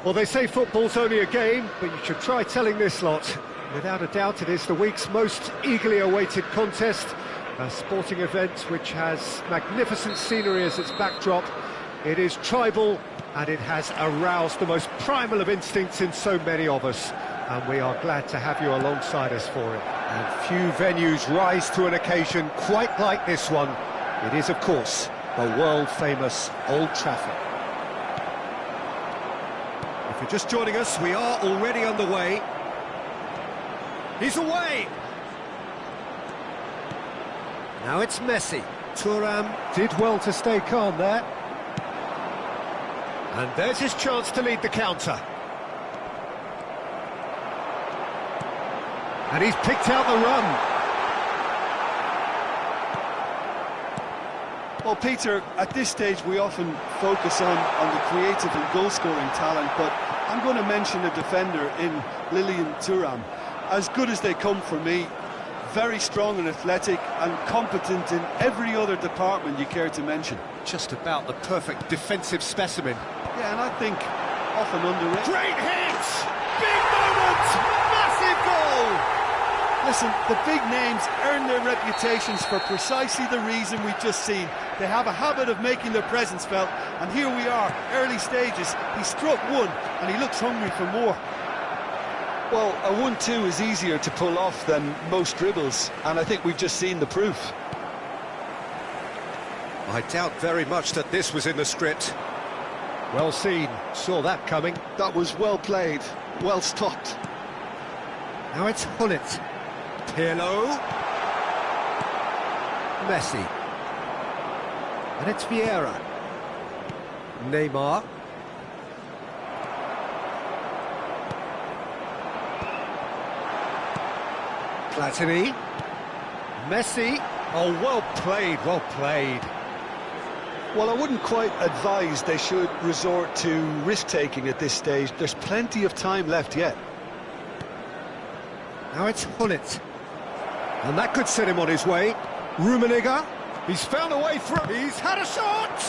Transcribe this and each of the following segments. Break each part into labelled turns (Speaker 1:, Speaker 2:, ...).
Speaker 1: Well, they say football's only a game, but you should try telling this lot. Without a doubt, it is the week's most eagerly awaited contest, a sporting event which has magnificent scenery as its backdrop. It is tribal, and it has aroused the most primal of instincts in so many of us, and we are glad to have you alongside us for it. And few venues rise to an occasion quite like this one. It is, of course, the world-famous Old Trafford. If you're just joining us, we are already underway. He's away! Now it's Messi. Thuram did well to stay calm there. And there's his chance to lead the counter. And he's picked out the run.
Speaker 2: Well, Peter, at this stage we often focus on the creative and goal-scoring talent, but I'm going to mention a defender in Lilian Thuram. As good as they come for me, very strong and athletic and competent in every other department you care to mention.
Speaker 1: Just about the perfect defensive specimen.
Speaker 2: Yeah, and I think often underrated.
Speaker 1: Great hit! Big moment! Massive goal!
Speaker 2: Listen, the big names earn their reputations for precisely the reason we've just seen. They have a habit of making their presence felt, and here we are, early stages. He struck one, and he looks hungry for more.
Speaker 3: Well, a 1-2 is easier to pull off than most dribbles, and I think we've just seen the proof.
Speaker 1: I doubt very much that this was in the script. Well seen, saw that coming.
Speaker 3: That was well played, well stopped.
Speaker 1: Now it's Gullit. Pirlo. Messi. And it's Vieira. Neymar. Platini. Messi. Oh, well played, well played.
Speaker 3: Well, I wouldn't quite advise they should resort to risk-taking at this stage. There's plenty of time left yet.
Speaker 1: Now it's Gullit. And that could set him on his way. Rummenigge. He's found a way through. He's had a shot!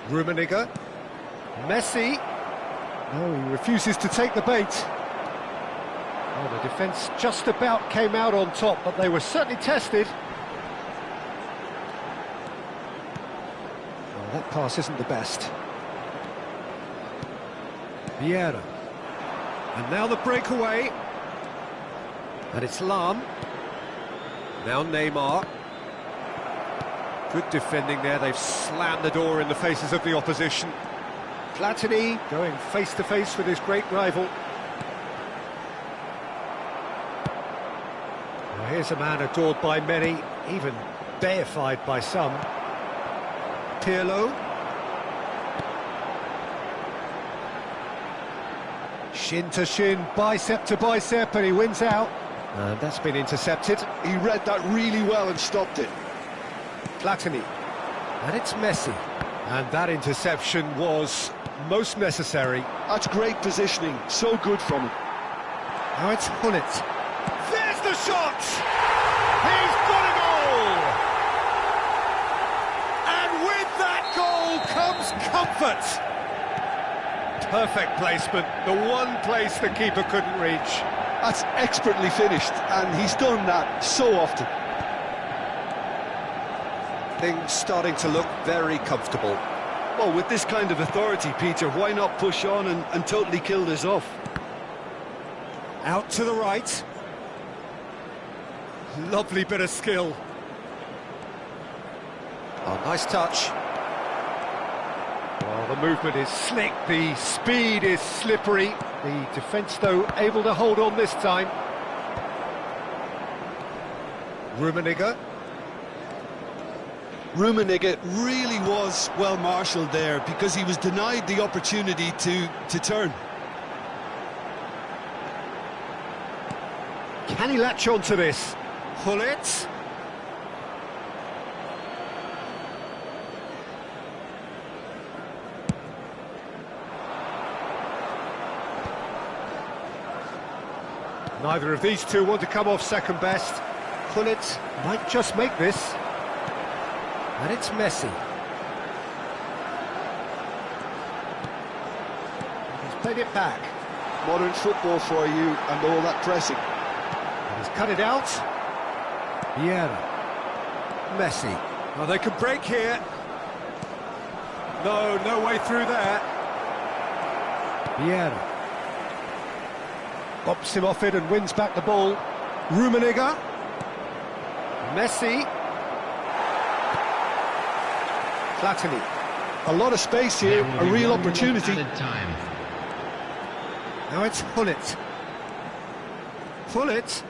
Speaker 1: Rummenigge. Messi. No, he refuses to take the bait. Well, the defence just about came out on top, but they were certainly tested. Well, that pass isn't the best. Vieira. And now the breakaway. And it's Lahm. Now Neymar. Good defending there. They've slammed the door in the faces of the opposition. Platini going face-to-face with his great rival. Well, here's a man adored by many, even deified by some. Pirlo. Shin to shin, bicep to bicep, and he wins out. And that's been intercepted.
Speaker 3: He read that really well and stopped it.
Speaker 1: Platini. And it's Messi. And that interception was most necessary.
Speaker 3: That's great positioning, so good from him.
Speaker 1: Now it's Gullit. There's the shot! He's got a goal! And with that goal comes comfort! Perfect placement, the one place the keeper couldn't reach.
Speaker 3: That's expertly finished, and he's done that so often.
Speaker 1: Things starting to look very comfortable.
Speaker 2: Well, with this kind of authority, Peter, why not push on and totally kill this off?
Speaker 1: Out to the right. Lovely bit of skill. Oh, nice touch. Well, the movement is slick, the speed is slippery. The defence, though, able to hold on this time. Rummenigge.
Speaker 2: Rummenigge really was well marshalled there because he was denied the opportunity to turn.
Speaker 1: Can he latch on to this? Gullit. Neither of these two want to come off second best. Gullit might just make this. And it's Messi. win it back.
Speaker 2: Modern football for you and all that pressing.
Speaker 1: He's cut it out. Vieira. Messi. Oh, they could break here. No way through there. Vieira. Bops him off it and wins back the ball. Rummenigge. Messi. Platini.
Speaker 3: A lot of space here, a real opportunity.
Speaker 1: Now it's Gullit. Gullit.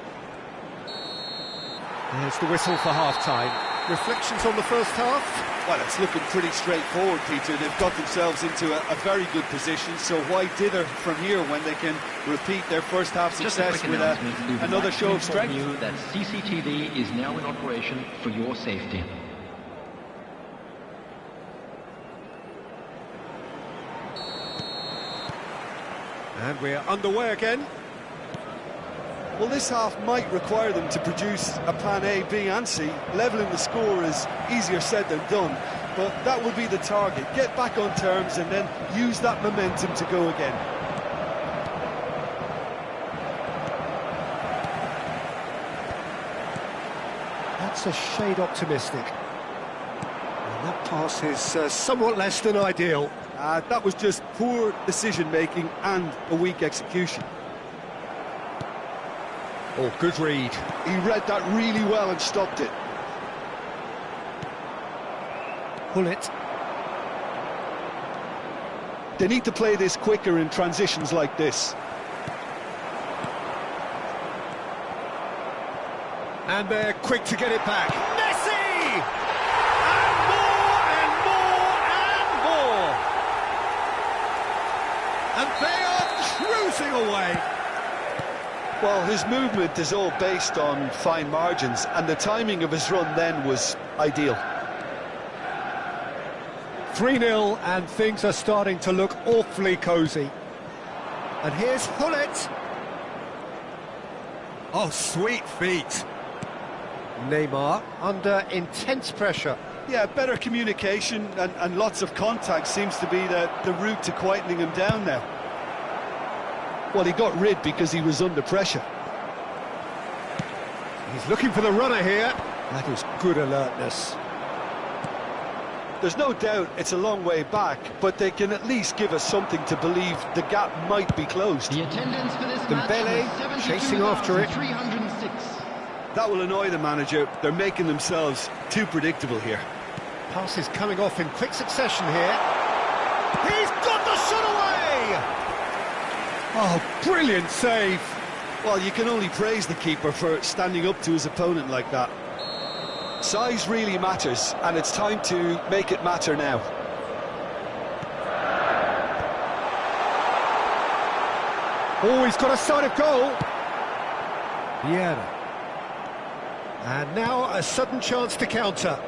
Speaker 1: There's the whistle for half-time. Reflections on the first half?
Speaker 2: Well, it's looking pretty straightforward, Peter. They've got themselves into a very good position, so why dither from here when they can repeat their first half success with another show of strength?
Speaker 4: You that CCTV is now in operation for your safety.
Speaker 1: And we're underway again.
Speaker 2: Well, this half might require them to produce a plan A, B and C. Levelling the score is easier said than done, but that would be the target. Get back on terms and then use that momentum to go again.
Speaker 1: That's a shade optimistic. And that pass is somewhat less than ideal.
Speaker 2: That was just poor decision-making and a weak execution.
Speaker 1: Oh, good read.
Speaker 2: He read that really well and stopped it.
Speaker 1: Gullit.
Speaker 2: They need to play this quicker in transitions like this.
Speaker 1: And they're quick to get it back. Messi! And more and more and more! And they are cruising away.
Speaker 3: Well, his movement is all based on fine margins, and the timing of his run then was ideal.
Speaker 1: 3-0, and things are starting to look awfully cosy. And here's Gullit. Oh, sweet feet. Neymar under intense pressure.
Speaker 2: Yeah, better communication and lots of contact seems to be the route to quietening him down now.
Speaker 3: Well, he got rid because he was under pressure.
Speaker 1: He's looking for the runner here. That is good alertness.
Speaker 3: There's no doubt it's a long way back, but they can at least give us something to believe the gap might be closed.
Speaker 4: The attendance for this
Speaker 1: Dembele
Speaker 4: match
Speaker 1: chasing after it.
Speaker 4: 306.
Speaker 2: That will annoy the manager. They're making themselves too predictable here.
Speaker 1: Passes coming off in quick succession here. He's got the shot away! Oh, brilliant save.
Speaker 2: Well, you can only praise the keeper for standing up to his opponent like that.
Speaker 3: Size really matters, and it's time to make it matter now.
Speaker 1: Oh, he's got a sight of goal. Vieira. And now a sudden chance to counter.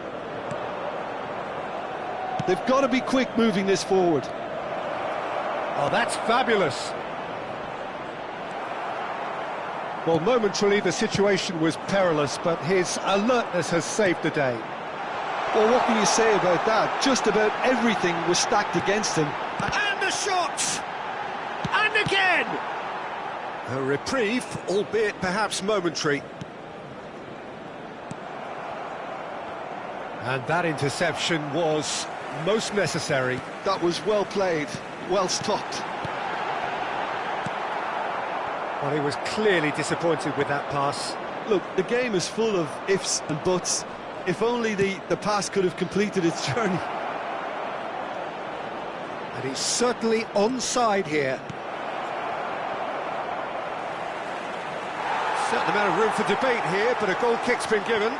Speaker 3: They've got to be quick moving this forward.
Speaker 1: Oh, that's fabulous. Well, momentarily the situation was perilous, but his alertness has saved the day.
Speaker 3: Well, what can you say about that? Just about everything was stacked against him.
Speaker 1: And the shot! And again! A reprieve, albeit perhaps momentary. And that interception was most necessary.
Speaker 3: That was well played, well stopped.
Speaker 1: Well, he was clearly disappointed with that pass.
Speaker 2: Look, the game is full of ifs and buts. If only the pass could have completed its journey.
Speaker 1: And he's certainly onside here. Certain amount of room for debate here, but a goal kick's been given.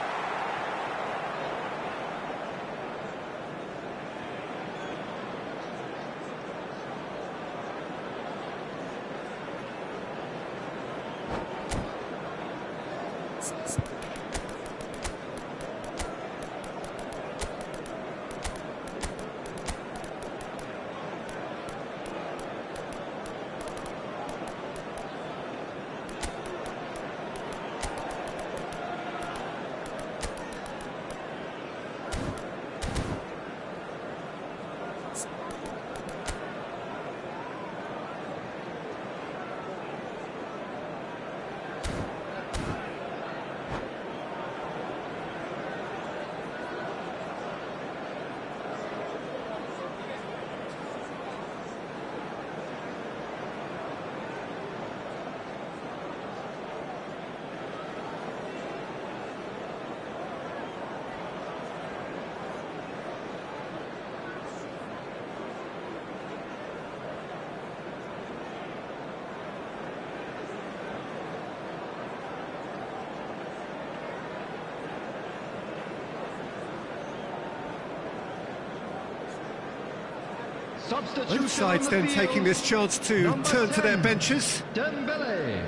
Speaker 4: Substitution
Speaker 1: Both sides
Speaker 4: on the
Speaker 1: then
Speaker 4: field.
Speaker 1: taking this chance to
Speaker 4: Number
Speaker 1: turn to their
Speaker 4: 10,
Speaker 1: benches.
Speaker 4: Dembele.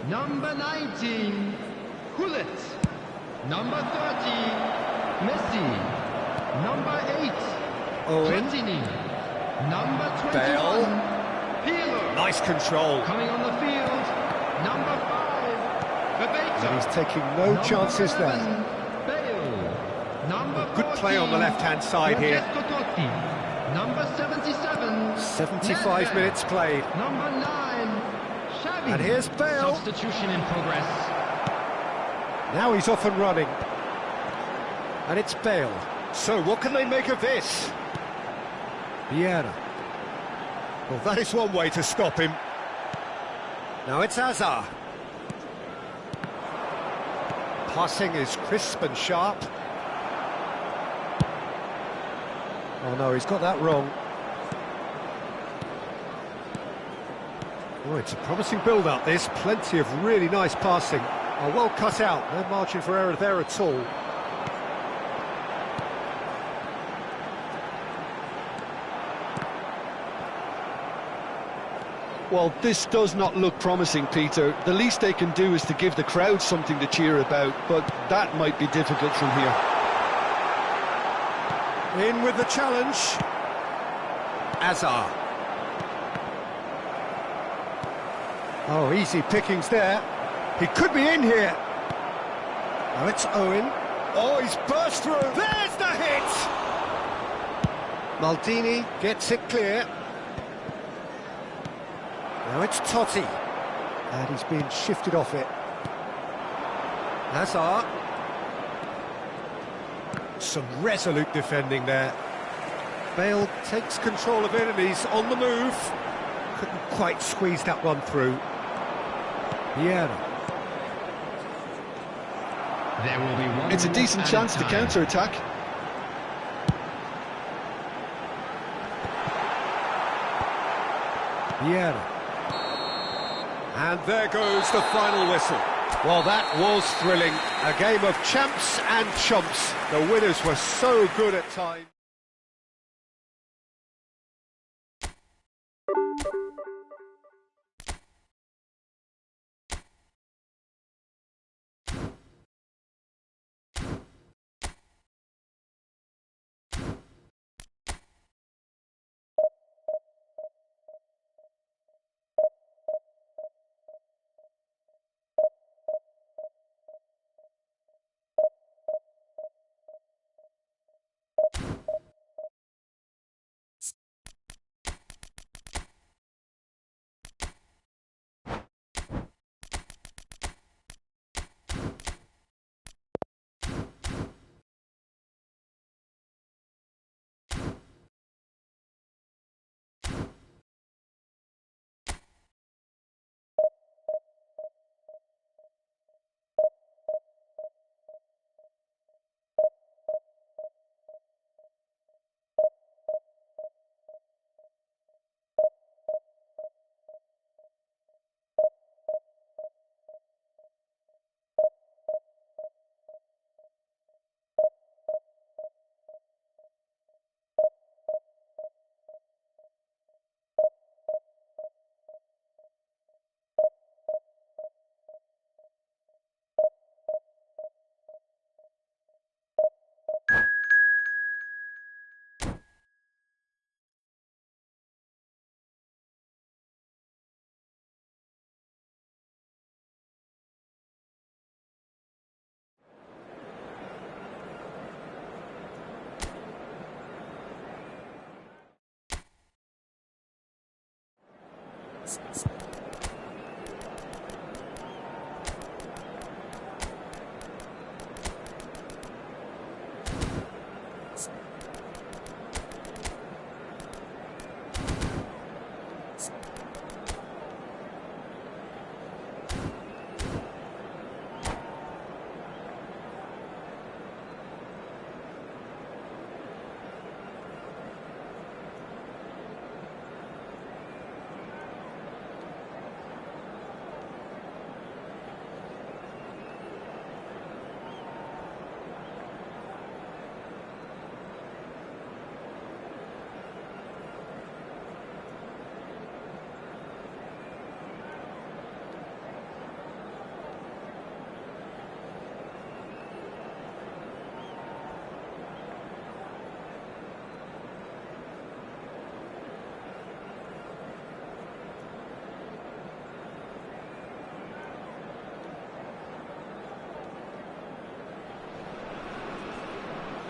Speaker 4: Number 19, Gullit. Number 30, Messi. Number 8,
Speaker 1: Owen.
Speaker 4: Platini. Number 21,
Speaker 1: Bale.
Speaker 4: Pirlo.
Speaker 1: Nice control.
Speaker 4: Coming on the field, number 5, Bebeto.
Speaker 1: And he's taking no
Speaker 4: Number
Speaker 1: chances
Speaker 4: 11,
Speaker 1: there.
Speaker 4: Bale. Number
Speaker 1: Good play on the
Speaker 4: 14,
Speaker 1: left-hand side here.
Speaker 4: Francesco Totti. Number 77,
Speaker 1: 75
Speaker 4: Nedved.
Speaker 1: minutes played.
Speaker 4: Number 9, Xavi.
Speaker 1: And here's Bale.
Speaker 4: Substitution in progress.
Speaker 1: Now he's off and running. And it's Bale. So what can they make of this? Vieira. Well, that is one way to stop him. Now it's Hazard. Passing is crisp and sharp. Oh no, he's got that wrong. Oh, it's a promising build-up, this. Plenty of really nice passing. Oh, well cut out. No margin for error there at all.
Speaker 2: Well, this does not look promising, Peter. The least they can do is to give the crowd something to cheer about, but that might be difficult from here.
Speaker 1: In with the challenge. Hazard. Oh, easy pickings there. He could be in here. Now it's Owen. Oh, he's burst through. There's the hit! Maldini gets it clear. Now it's Totti. And he's being shifted off it. Hazard. Some resolute defending there. Bale takes control of it and he's on the move. Couldn't quite squeeze that one through. Vieira.
Speaker 4: There will be one.
Speaker 2: It's a decent chance to counter-attack.
Speaker 1: Vieira. And there goes the final whistle. Well, that was thrilling. A game of champs and chumps. The winners were so good at times.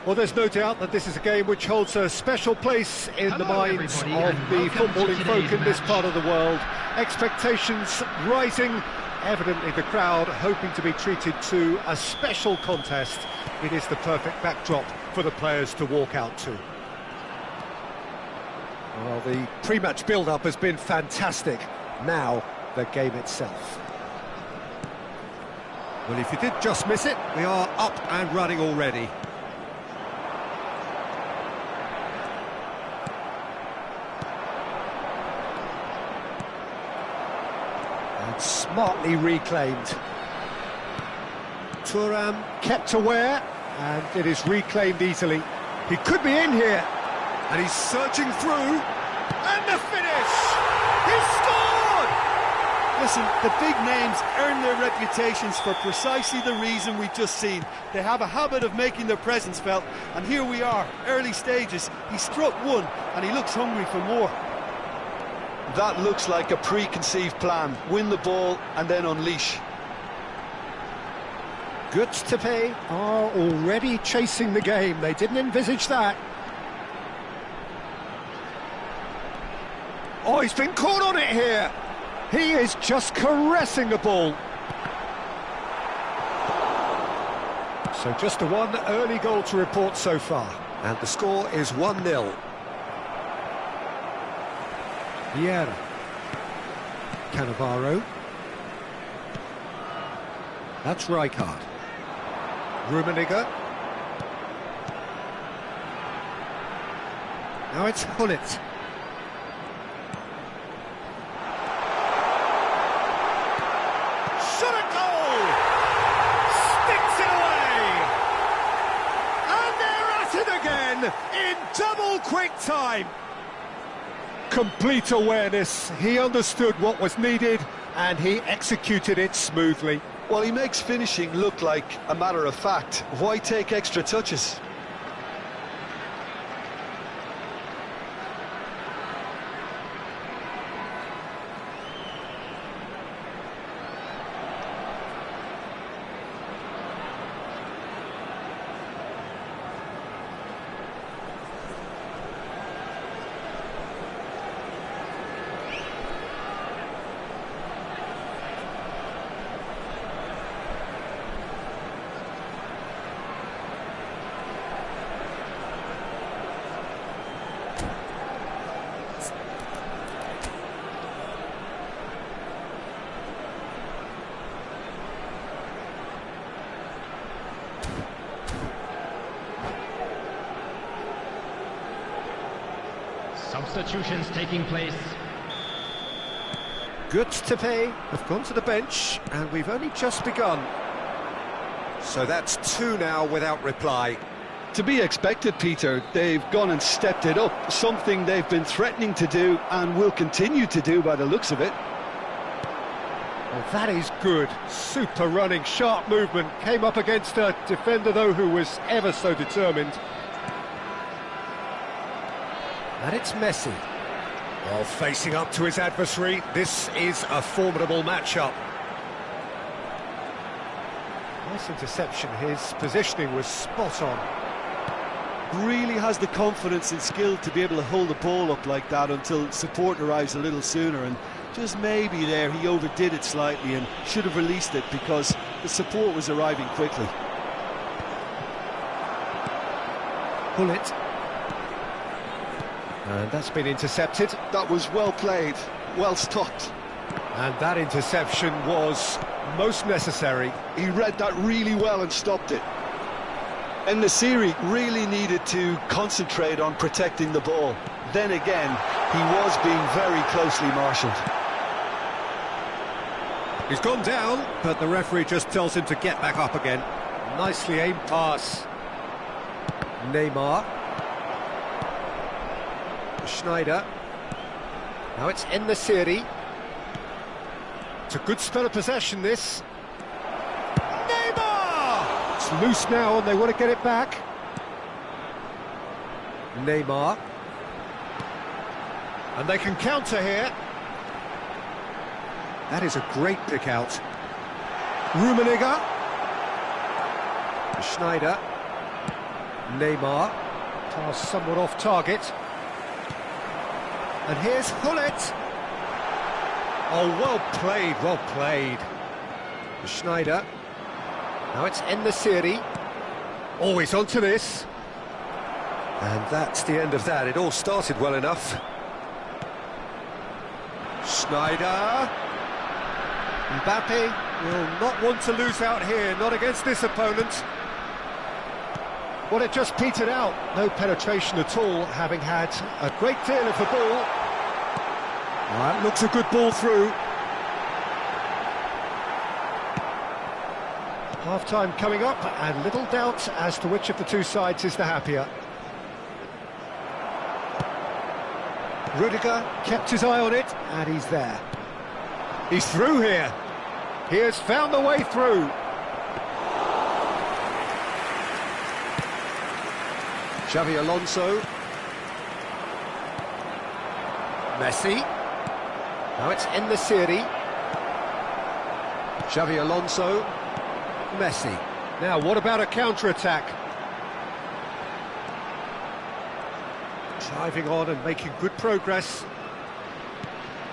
Speaker 1: Well, there's no doubt that this is a game which holds a special place in the minds of the footballing folk in this part of the world. Expectations rising, evidently the crowd hoping to be treated to a special contest. It is the perfect backdrop for the players to walk out to. Well, the pre-match build-up has been fantastic. Now, the game itself. Well, if you did just miss it, we are up and running already. And smartly reclaimed. Thuram kept aware, and it is reclaimed easily. He could be in here, and he's searching through, and the finish! He scored!
Speaker 2: Listen, the big names earn their reputations for precisely the reason we've just seen. They have a habit of making their presence felt, and here we are, early stages. He struck one, and he looks hungry for more.
Speaker 3: That looks like a preconceived plan. Win the ball and then unleash.
Speaker 1: Göztepe are already chasing the game. They didn't envisage that. Oh, he's been caught on it here. He is just caressing the ball. So just the one early goal to report so far. And the score is 1-0. Vieira. Cannavaro. That's Rijkaard. Rummenigge. Now it's Gullit. Shot at goal! Sticks it away! And they're at it again in double quick time. Complete awareness. He understood what was needed and he executed it smoothly.
Speaker 3: Well, he makes finishing look like a matter of fact. Why take extra touches?
Speaker 4: Substitutions taking place.
Speaker 1: Göztepe have gone to the bench and we've only just begun. So that's 2 now without reply.
Speaker 3: To be expected, Peter. They've gone and stepped it up, something they've been threatening to do and will continue to do by the looks of it.
Speaker 1: Well, that is good. Super running, sharp movement. Came up against a defender, though, who was ever so determined. And it's Messi. Well, facing up to his adversary, this is a formidable matchup. Nice interception. His positioning was spot on.
Speaker 2: Really has the confidence and skill to be able to hold the ball up like that until support arrives a little sooner, and just maybe there he overdid it slightly and should have released it because the support was arriving quickly.
Speaker 1: Gullit. And that's been intercepted.
Speaker 3: That was well played, well stopped.
Speaker 1: And that interception was most necessary.
Speaker 3: He read that really well and stopped it. And Nesiri really needed to concentrate on protecting the ball. Then again, he was being very closely marshalled.
Speaker 1: He's gone down, but the referee just tells him to get back up again. Nicely aimed pass. Neymar. Schneider. Now it's En-Nesyri. It's a good spell of possession, this. Neymar! It's loose now and they want to get it back. Neymar. And they can counter here. That is a great pick out. Rummenigge. Schneider. Neymar. Pass somewhat off target. And here's Hullet. Oh, well played, well played. Schneider. Now it's En-Nesyri. Always onto this. And that's the end of that. It all started well enough. Schneider. Mbappe will not want to lose out here, not against this opponent. Well, it just petered out. No penetration at all, having had a great deal of the ball. That looks a good ball through. Half-time coming up, and little doubt as to which of the two sides is the happier. Rudiger kept his eye on it, and he's there. He's through here. He has found the way through. Xabi Alonso. Messi. Now it's En-Nesyri. Xabi Alonso. Messi. Now, what about a counter-attack? Driving on and making good progress.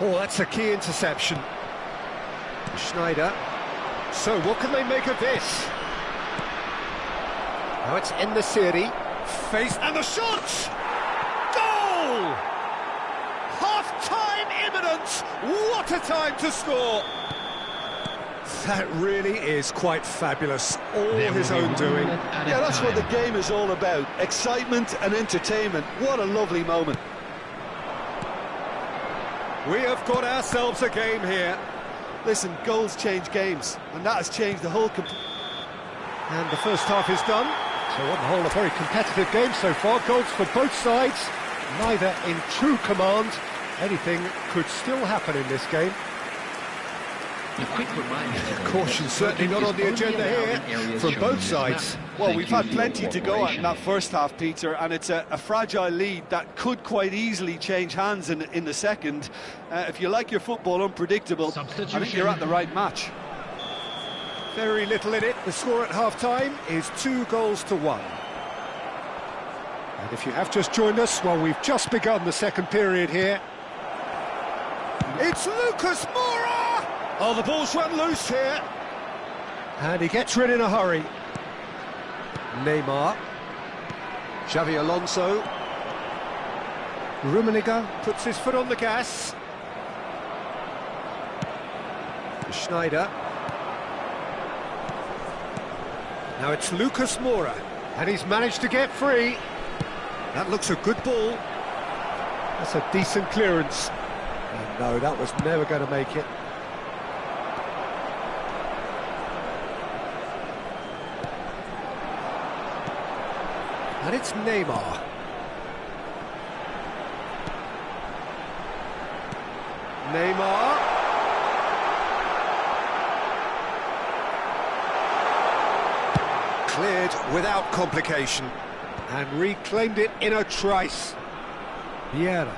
Speaker 1: Oh, that's a key interception. Schneider. So, what can they make of this? Now it's En-Nesyri. Face and the shot! Goal! Half-time imminent! What a time to score! That really is quite fabulous. All his own doing.
Speaker 3: Yeah, that's what the game is all about. Excitement and entertainment. What a lovely moment.
Speaker 1: We have got ourselves a game here.
Speaker 2: Listen, goals change games, and that has changed the whole...
Speaker 1: And the first half is done. So on the whole, a very competitive game so far. Goals for both sides, neither in true command. Anything could still happen in this game.
Speaker 4: A quick reminder.
Speaker 1: Caution certainly not on the agenda here from both sides.
Speaker 2: Well, we've had plenty to go at in that first half, Peter, and it's a fragile lead that could quite easily change hands in the second. If you like your football unpredictable, I think you're at the right match.
Speaker 1: Very little in it. The score at half-time is 2-1. And if you have just joined us, well, we've just begun the second period here. It's Lucas Moura! Oh, the ball's run loose here. And he gets rid in a hurry. Neymar. Xabi Alonso. Rummenigge puts his foot on the gas. Schneider. Now it's Lucas Moura, and he's managed to get free. That looks a good ball. That's a decent clearance. And no, that was never going to make it. And it's Neymar. Neymar. Cleared without complication. And reclaimed it in a trice. Vieira.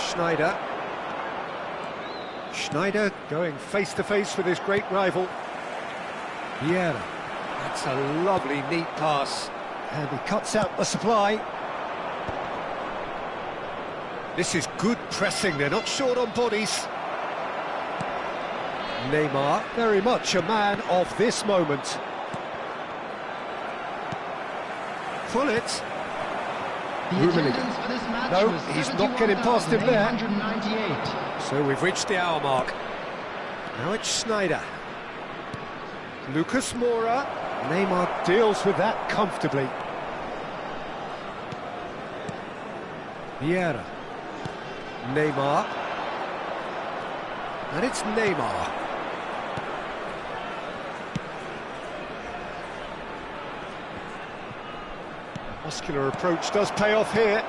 Speaker 1: Schneider. Schneider going face-to-face with his great rival. Vieira. That's a lovely, neat pass. And he cuts out the supply. This is good pressing, they're not short on bodies. Neymar, very much a man of this moment. Hullet. Rummenigge. No, he's not getting past him there. So we've reached the hour mark. Now it's Schneider. Lucas Moura. Neymar deals with that comfortably. Vieira. Neymar. And it's Neymar. Muscular approach does pay off here.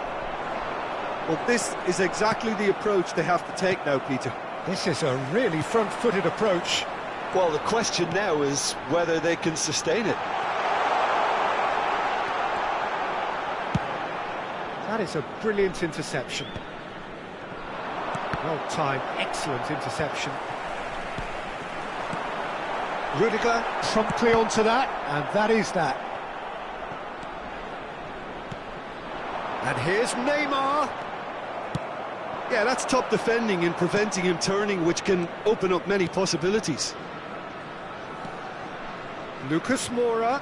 Speaker 2: Well, this is exactly the approach they have to take now, Peter.
Speaker 1: This is a really front-footed approach.
Speaker 3: Well, the question now is whether they can sustain it.
Speaker 1: That is a brilliant interception. Well timed, excellent interception. Rudiger promptly onto that, and that is that. And here's Neymar.
Speaker 2: Yeah, that's top defending and preventing him turning, which can open up many possibilities.
Speaker 1: Lucas Moura.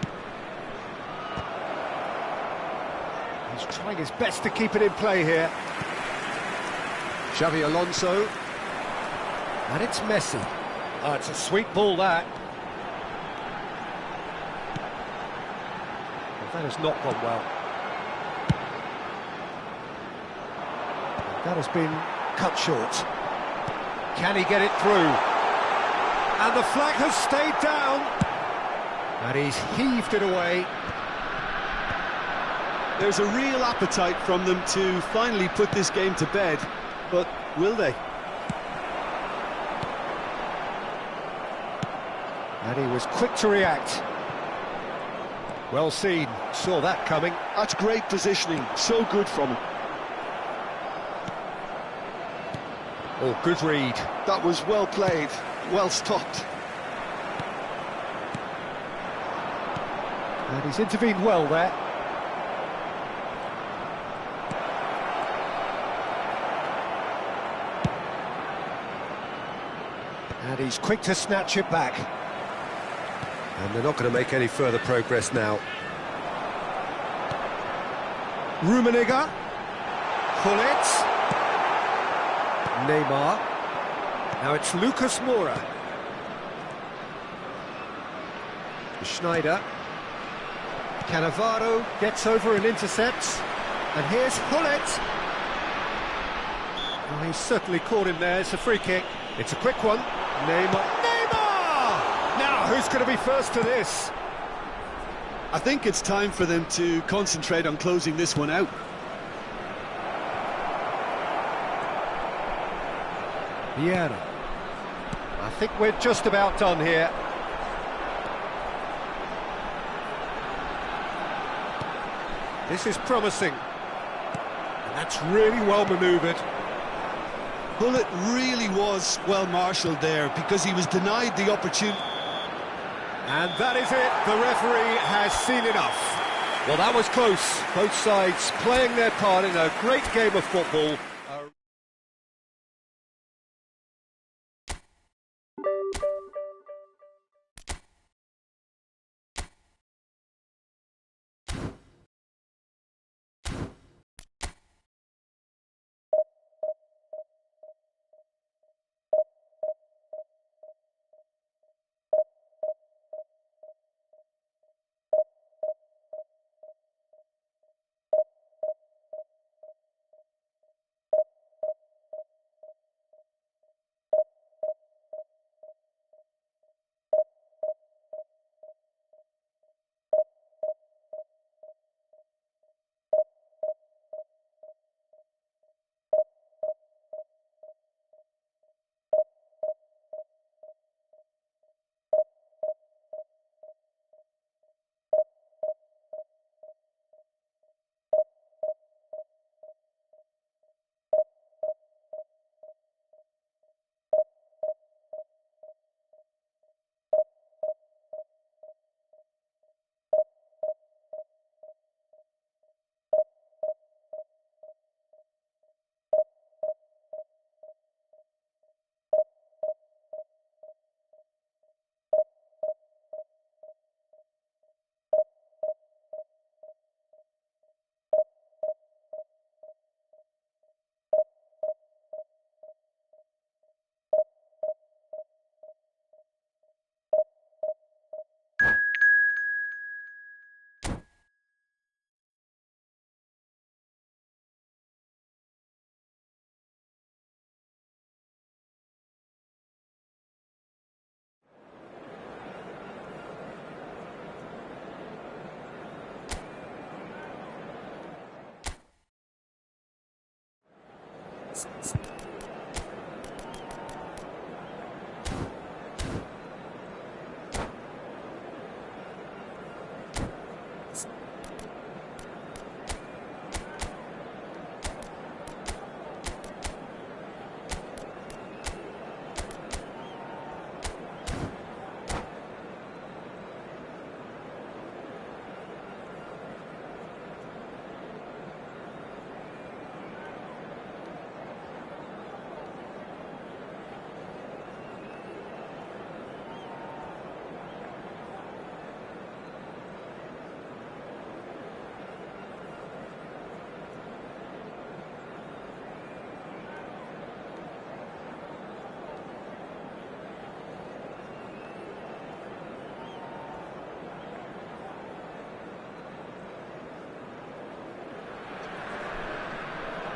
Speaker 1: He's trying his best to keep it in play here. Xavi Alonso. And it's Messi. Oh, it's a sweet ball, that. Well, that has not gone well. That has been cut short. Can he get it through? And the flag has stayed down. And he's heaved it away.
Speaker 2: There's a real appetite from them to finally put this game to bed, but will they?
Speaker 1: And he was quick to react. Well seen, saw that coming.
Speaker 2: That's great positioning, so good from him.
Speaker 1: Oh, good read.
Speaker 2: That was well played, well stopped.
Speaker 1: And he's intervened well there. And he's quick to snatch it back. And they're not going to make any further progress now. Rummenigge. Gullit. Neymar. Now it's Lucas Moura. Schneider. Cannavaro gets over and intercepts. And here's Gullit. Well, he's certainly caught him there. It's a free kick. It's a quick one. Neymar. Now, who's going to be first to this?
Speaker 2: I think it's time for them to concentrate on closing this one out.
Speaker 1: Vieira. I think we're just about done here. This is promising. And that's really well manoeuvred.
Speaker 2: Gullit really was well marshalled there because he was denied the opportunity.
Speaker 1: And that is it, the referee has seen enough. Well, that was close, both sides playing their part in a great game of football.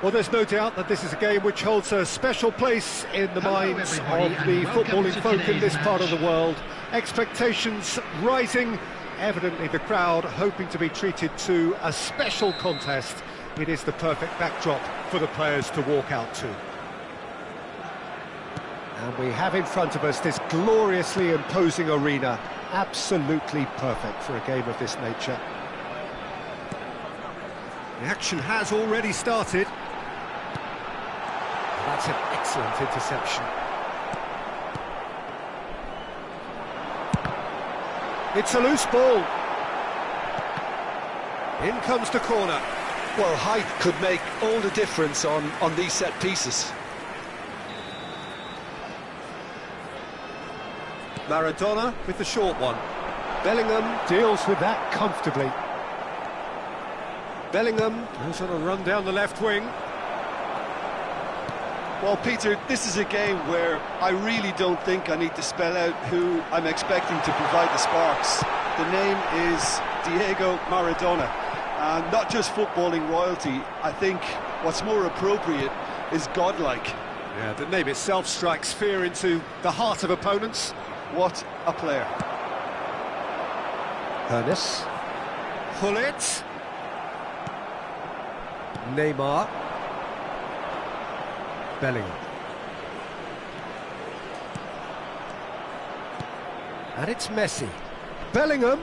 Speaker 1: Well, there's no doubt that this is a game which holds a special place in the minds of the footballing folk in this part of the world. Expectations rising, evidently the crowd hoping to be treated to a special contest. It is the perfect backdrop for the players to walk out to. And we have in front of us this gloriously imposing arena, absolutely perfect for a game of this nature. The action has already started. That's an excellent interception. It's a loose ball. In comes the corner.
Speaker 3: Well, height could make all the difference on these set pieces.
Speaker 1: Maradona with the short one. Bellingham deals with that comfortably. Bellingham goes on a run down the left wing.
Speaker 2: Well, Peter, this is a game where I really don't think I need to spell out who I'm expecting to provide the sparks. The name is Diego Maradona, and not just footballing royalty. I think what's more appropriate is godlike.
Speaker 1: Yeah, the name itself strikes fear into the heart of opponents.
Speaker 2: What a player.
Speaker 1: Ernest. Gullit. Neymar. Bellingham. And it's Messi. Bellingham.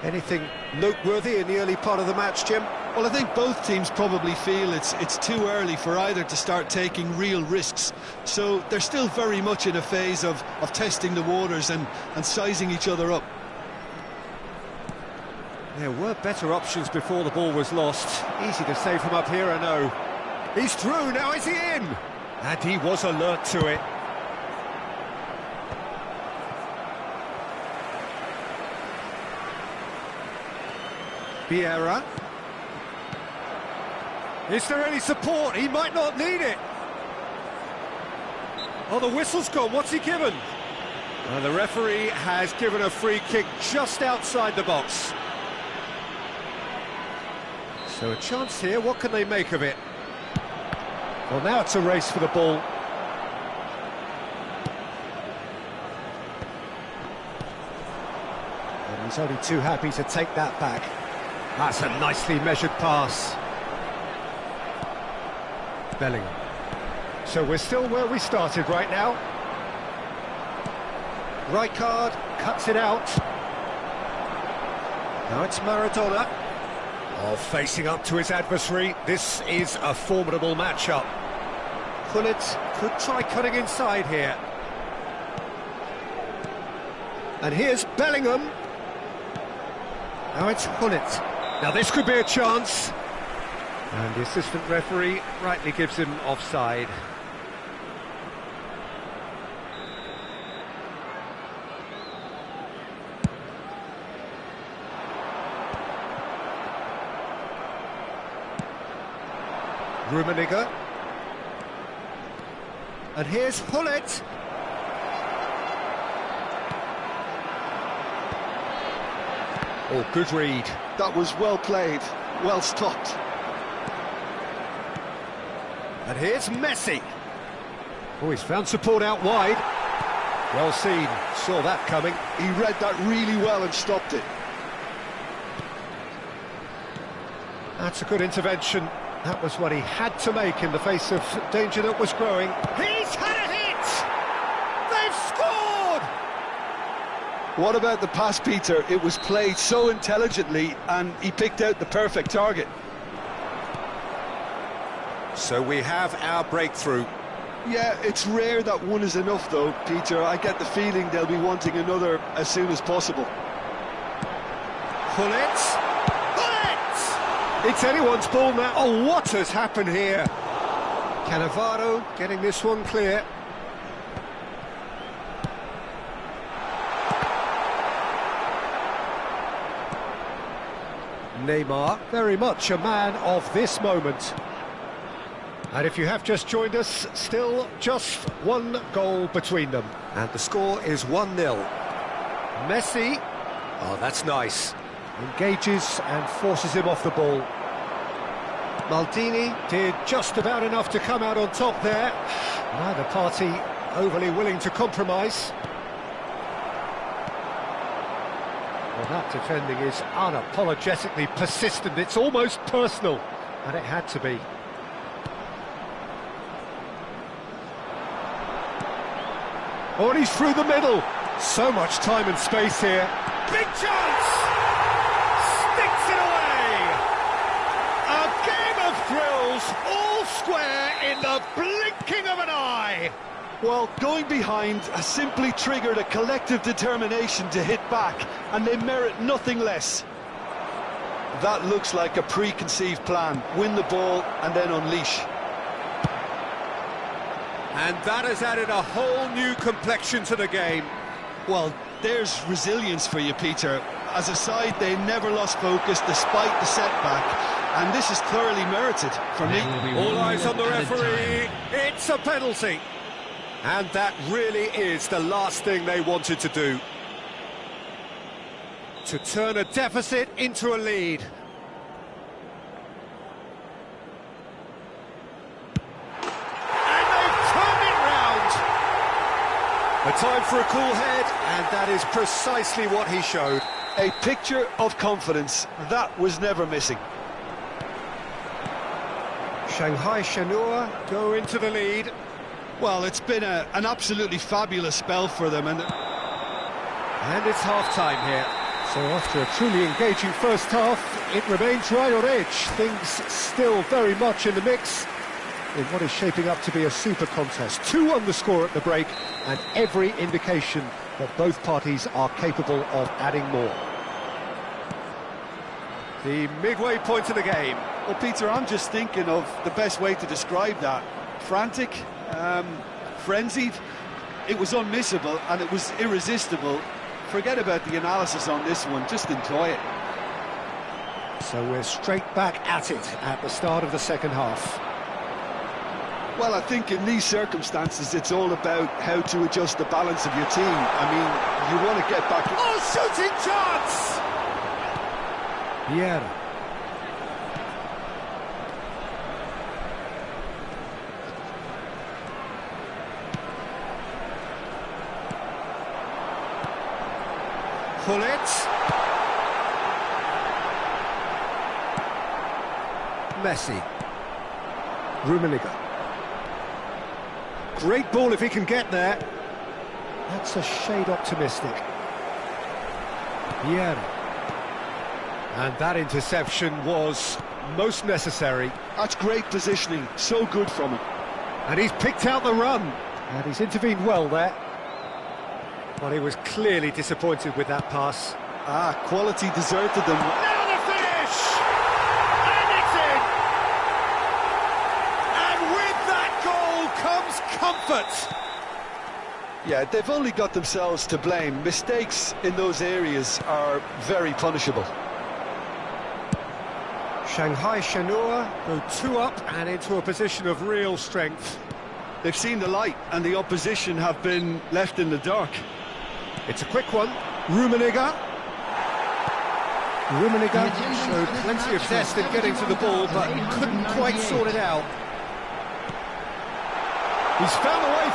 Speaker 1: Anything noteworthy in the early part of the match, Jim?
Speaker 3: Well, I think both teams probably feel it's too early for either to start taking real risks. So they're still very much in a phase of testing the waters and sizing each other up.
Speaker 1: There were better options before the ball was lost. Easy to say from up here, I know. He's through, now is he in? And he was alert to it. Vieira. Is there any support? He might not need it. Oh, the whistle's gone. What's he given? The referee has given a free kick just outside the box. So a chance here. What can they make of it? Well, now it's a race for the ball. And he's only too happy to take that back. That's a nicely measured pass. Bellingham. So we're still where we started right now. Rijkaard cuts it out. Now it's Maradona. Oh, facing up to his adversary. This is a formidable matchup. Gullit could try cutting inside here. And here's Bellingham. Now it's Gullit. Now this could be a chance. And the assistant referee rightly gives him offside. Rummenigge. And here's Gullit. Oh, good read.
Speaker 3: That was well played, well stopped.
Speaker 1: And here's Messi. Oh, he's found support out wide. Well seen, saw that coming.
Speaker 3: He read that really well and stopped it.
Speaker 1: That's a good intervention. That was what he had to make in the face of danger that was growing. He's had a hit! They've scored!
Speaker 3: What about the pass, Peter? It was played so intelligently and he picked out the perfect target.
Speaker 1: So we have our breakthrough.
Speaker 3: Yeah, it's rare that one is enough though, Peter. I get the feeling they'll be wanting another as soon as possible.
Speaker 1: Gullit! It's anyone's ball now. Oh, what has happened here? Cannavaro getting this one clear. Neymar, very much a man of this moment. And if you have just joined us, still just one goal between them. And the score is 1-0. Messi, oh, that's nice. Engages and forces him off the ball. Maldini did just about enough to come out on top there. Neither party overly willing to compromise. Well, that defending is unapologetically persistent. It's almost personal, and it had to be. Oh, and he's through the middle. So much time and space here. Big chance! Sticks it away! A game of thrills, all square in the blinking of an eye.
Speaker 3: Well, going behind has simply triggered a collective determination to hit back, and they merit nothing less. That looks like a preconceived plan. Win the ball and then unleash.
Speaker 1: And that has added a whole new complexion to the game.
Speaker 2: Well, there's resilience for you, Peter. As a side, they never lost focus despite the setback, and this is thoroughly merited for me.
Speaker 1: All eyes on the referee. It's a penalty. And that really is the last thing they wanted to do. To turn a deficit into a lead. And they've turned it round. A time for a cool head, and that is precisely what he showed.
Speaker 3: A picture of confidence. That was never missing.
Speaker 1: Shanghai Shenhua go into the lead.
Speaker 2: Well, it's been an absolutely fabulous spell for them, and
Speaker 1: it's half-time here. So after a truly engaging first half, it remains right on edge. Things still very much in the mix in what is shaping up to be a super contest. 2-1 the score at the break, and every indication that both parties are capable of adding more. The midway point of the game.
Speaker 2: well, Peter, I'm just thinking of the best way to describe that. Frantic, frenzied. It was unmissable and it was irresistible. Forget about the analysis on this one, just enjoy it.
Speaker 1: So we're straight back at it at the start of the second half.
Speaker 2: Well, I think in these circumstances it's all about how to adjust the balance of your team. I mean, you want to get back...
Speaker 1: Oh, shooting chance! Vieira. Pull it. Messi. Rummenigge. Great ball if he can get there. That's a shade optimistic. Vieira. And that interception was most necessary.
Speaker 2: That's great positioning, so good from him.
Speaker 1: And he's picked out the run. And he's intervened well there. But he was clearly disappointed with that pass.
Speaker 2: Quality deserted them.
Speaker 1: Now the finish! And it's in! And with that goal comes comfort.
Speaker 3: Yeah, they've only got themselves to blame. Mistakes in those areas are very punishable.
Speaker 1: Shanghai Shenhua go 2 up and into a position of real strength.
Speaker 2: They've seen the light and the opposition have been left in the dark.
Speaker 1: It's a quick one. Rummenigge. Rummenigge showed plenty of zest in getting to the ball, but couldn't quite sort it out. He's found the way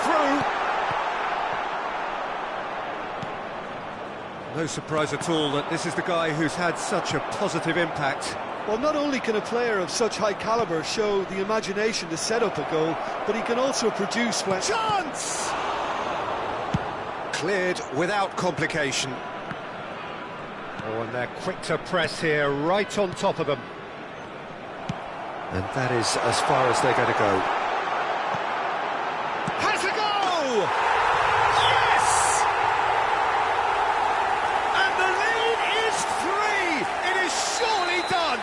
Speaker 1: through. No surprise at all that this is the guy who's had such a positive impact.
Speaker 2: Well, not only can a player of such high calibre show the imagination to set up a goal, but he can also produce when...
Speaker 1: Chance! Cleared without complication. Oh, and they're quick to press here, right on top of them. And that is as far as they're going to go. Has a go! Yes! And the lead is 3! It is surely done!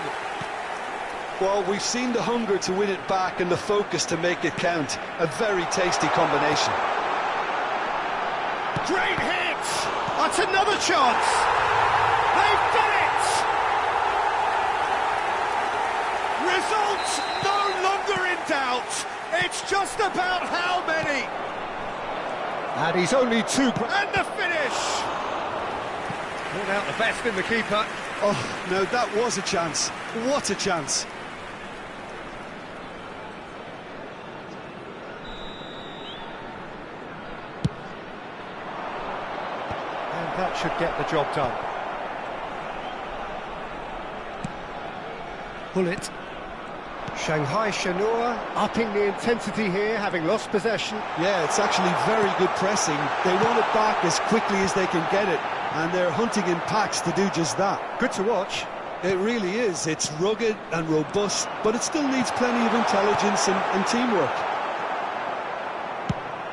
Speaker 3: Well, we've seen the hunger to win it back and the focus to make it count. A very tasty combination.
Speaker 1: Great hit! That's another chance! They've done it! Results no longer in doubt. It's just about how many. And he's only 2. And the finish! Pulled out the best in the keeper.
Speaker 2: Oh, no, that was a chance. What a chance.
Speaker 1: That should get the job done. Bullet. Shanghai Shenhua upping the intensity here, having lost possession.
Speaker 2: Yeah, it's actually very good pressing. They want it back as quickly as they can get it, and they're hunting in packs to do just that.
Speaker 1: Good to watch.
Speaker 2: It really is. It's rugged and robust, but it still needs plenty of intelligence and teamwork.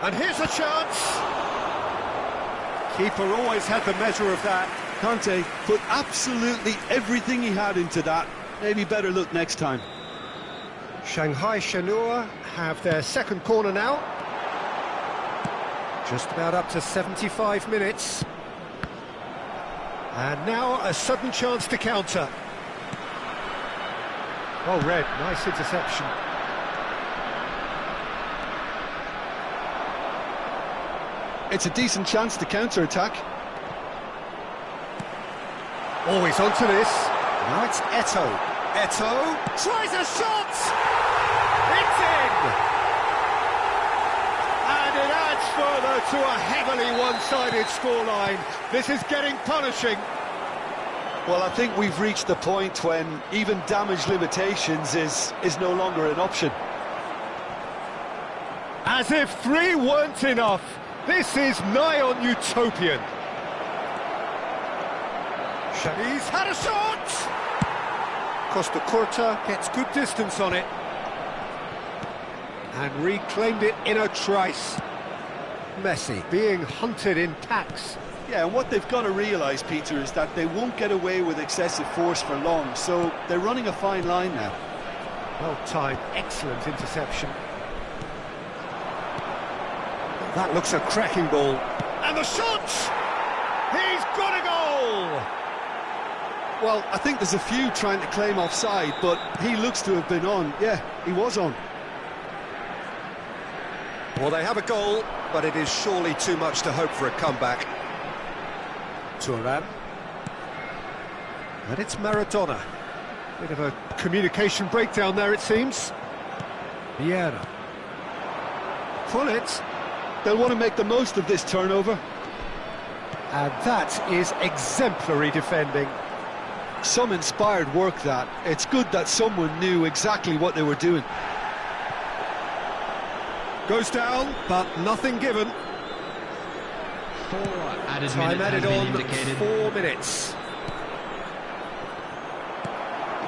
Speaker 1: And here's a chance. Keeper always had the measure of that.
Speaker 2: Conte put absolutely everything he had into that. Maybe better look next time.
Speaker 1: Shanghai Shenhua have their second corner now. Just about up to 75 minutes. And now a sudden chance to counter. Well read, nice interception.
Speaker 2: It's a decent chance to counter-attack.
Speaker 1: Always onto this. Now it's Eto'o. Eto'o tries a shot! It's in! And it adds further to a heavily one-sided scoreline. This is getting punishing.
Speaker 2: Well, I think we've reached the point when even damage limitations is no longer an option.
Speaker 1: As if 3 weren't enough. This is nigh on utopian. He's had a shot! Costa Curta gets good distance on it. And reclaimed it in a trice. Messi being hunted in packs.
Speaker 2: Yeah, and what they've got to realise, Peter, is that they won't get away with excessive force for long, so they're running a fine line now.
Speaker 1: Well timed, excellent interception. That looks a cracking ball. And the shot! He's got a goal!
Speaker 2: Well, I think there's a few trying to claim offside, but he looks to have been on. Yeah, he was on.
Speaker 5: Well, they have a goal, but it is surely too much to hope for a comeback.
Speaker 1: Thuram. And it's Maradona. Bit of a communication breakdown there, it seems. Vieira. Pull it.
Speaker 2: They'll want to make the most of this turnover.
Speaker 1: And that is exemplary defending.
Speaker 2: Some inspired work, that. It's good that someone knew exactly what they were doing.
Speaker 1: Goes down, but nothing given.
Speaker 4: 4 added
Speaker 1: Time
Speaker 4: minutes
Speaker 1: added
Speaker 4: has been
Speaker 1: on,
Speaker 4: indicated.
Speaker 1: 4 minutes.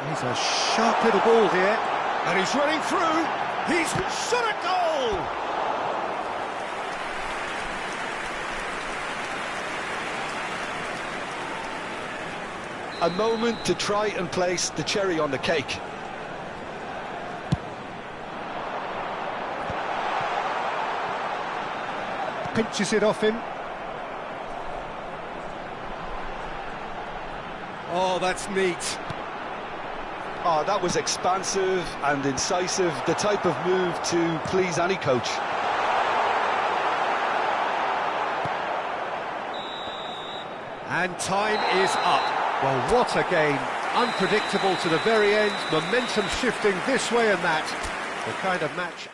Speaker 1: He's a sharp little ball here. And he's running through. He's shot a goal!
Speaker 2: A moment to try and place the cherry on the cake.
Speaker 1: Pinches it off him. Oh, that's neat.
Speaker 2: Oh, that was expansive and incisive, the type of move to please any coach.
Speaker 1: And time is up. Well, what a game. Unpredictable to the very end. Momentum shifting this way and that. The kind of match...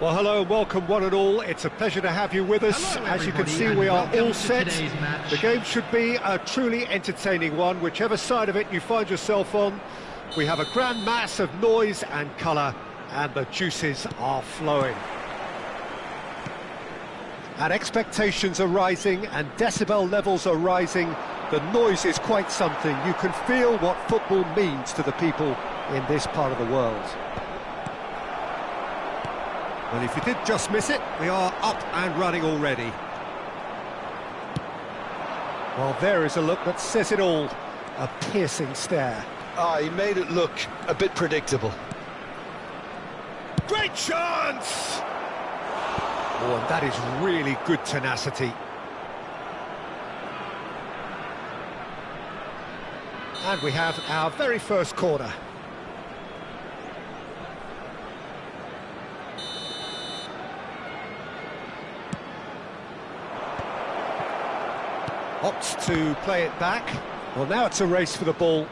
Speaker 1: Well, hello and welcome one and all. It's a pleasure to have you with us.
Speaker 4: Hello,
Speaker 1: as you can
Speaker 4: everybody,
Speaker 1: see,
Speaker 4: and
Speaker 1: we are
Speaker 4: welcome
Speaker 1: all
Speaker 4: to
Speaker 1: set.
Speaker 4: today's match.
Speaker 1: The game should be a truly entertaining one, whichever side of it you find yourself on. We have a grand mass of noise and colour, and the juices are flowing. And expectations are rising, and decibel levels are rising. The noise is quite something. You can feel what football means to the people in this part of the world.
Speaker 5: Well, if you did just miss it, we are up and running already.
Speaker 1: Well, there is a look that says it all. A piercing stare.
Speaker 3: Ah, he made it look a bit predictable.
Speaker 5: Great chance!
Speaker 1: Oh, and that is really good tenacity. And we have our very first corner. Opts to play it back. Well, now it's a race for the ball.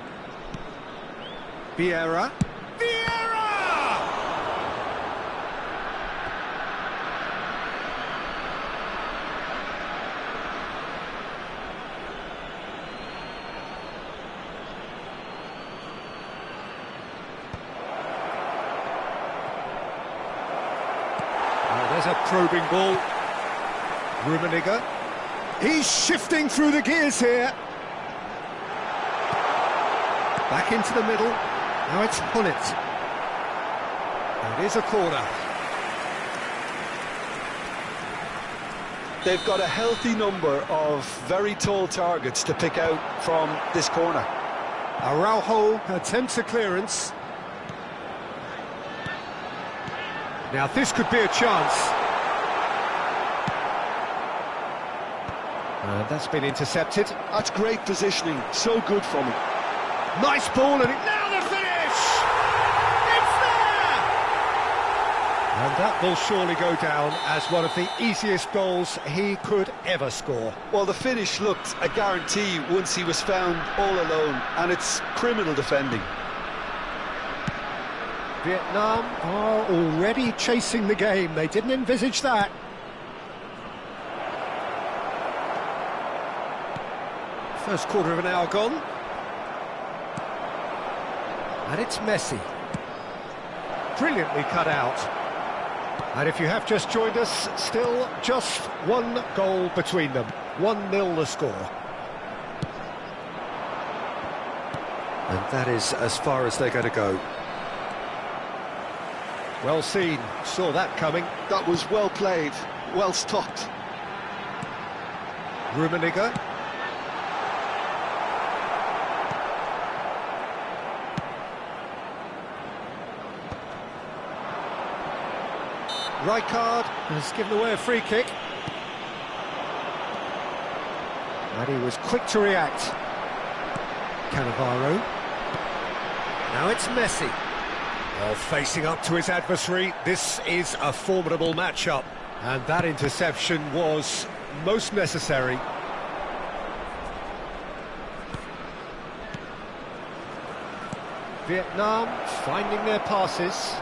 Speaker 1: Vieira.
Speaker 5: Vieira!
Speaker 1: Oh, there's a probing ball. Rummenigge. He's shifting through the gears here. Back into the middle. Now it's Hullet. It is a corner.
Speaker 3: They've got a healthy number of very tall targets to pick out from this corner.
Speaker 1: Araujo attempts a clearance. Now this could be a chance. And that's been intercepted.
Speaker 2: That's great positioning, so good from him.
Speaker 1: Nice ball, and now the finish! It's there! And that will surely go down as one of the easiest goals he could ever score.
Speaker 2: Well, the finish looked a guarantee once he was found all alone, and it's criminal defending.
Speaker 1: Vietnam are already chasing the game. They didn't envisage that. First quarter of an hour gone. And it's Messi. Brilliantly cut out. And if you have just joined us, still just one goal between them. 1-0 the score.
Speaker 5: And that is as far as they're going to go.
Speaker 1: Well seen, saw that coming.
Speaker 2: That was well played, well stopped.
Speaker 1: Rummenigge. Rijkaard has given away a free kick. And he was quick to react. Cannavaro. Now it's Messi. Well, facing up to his adversary, this is a formidable matchup. And that interception was most necessary. Vietnam finding their passes.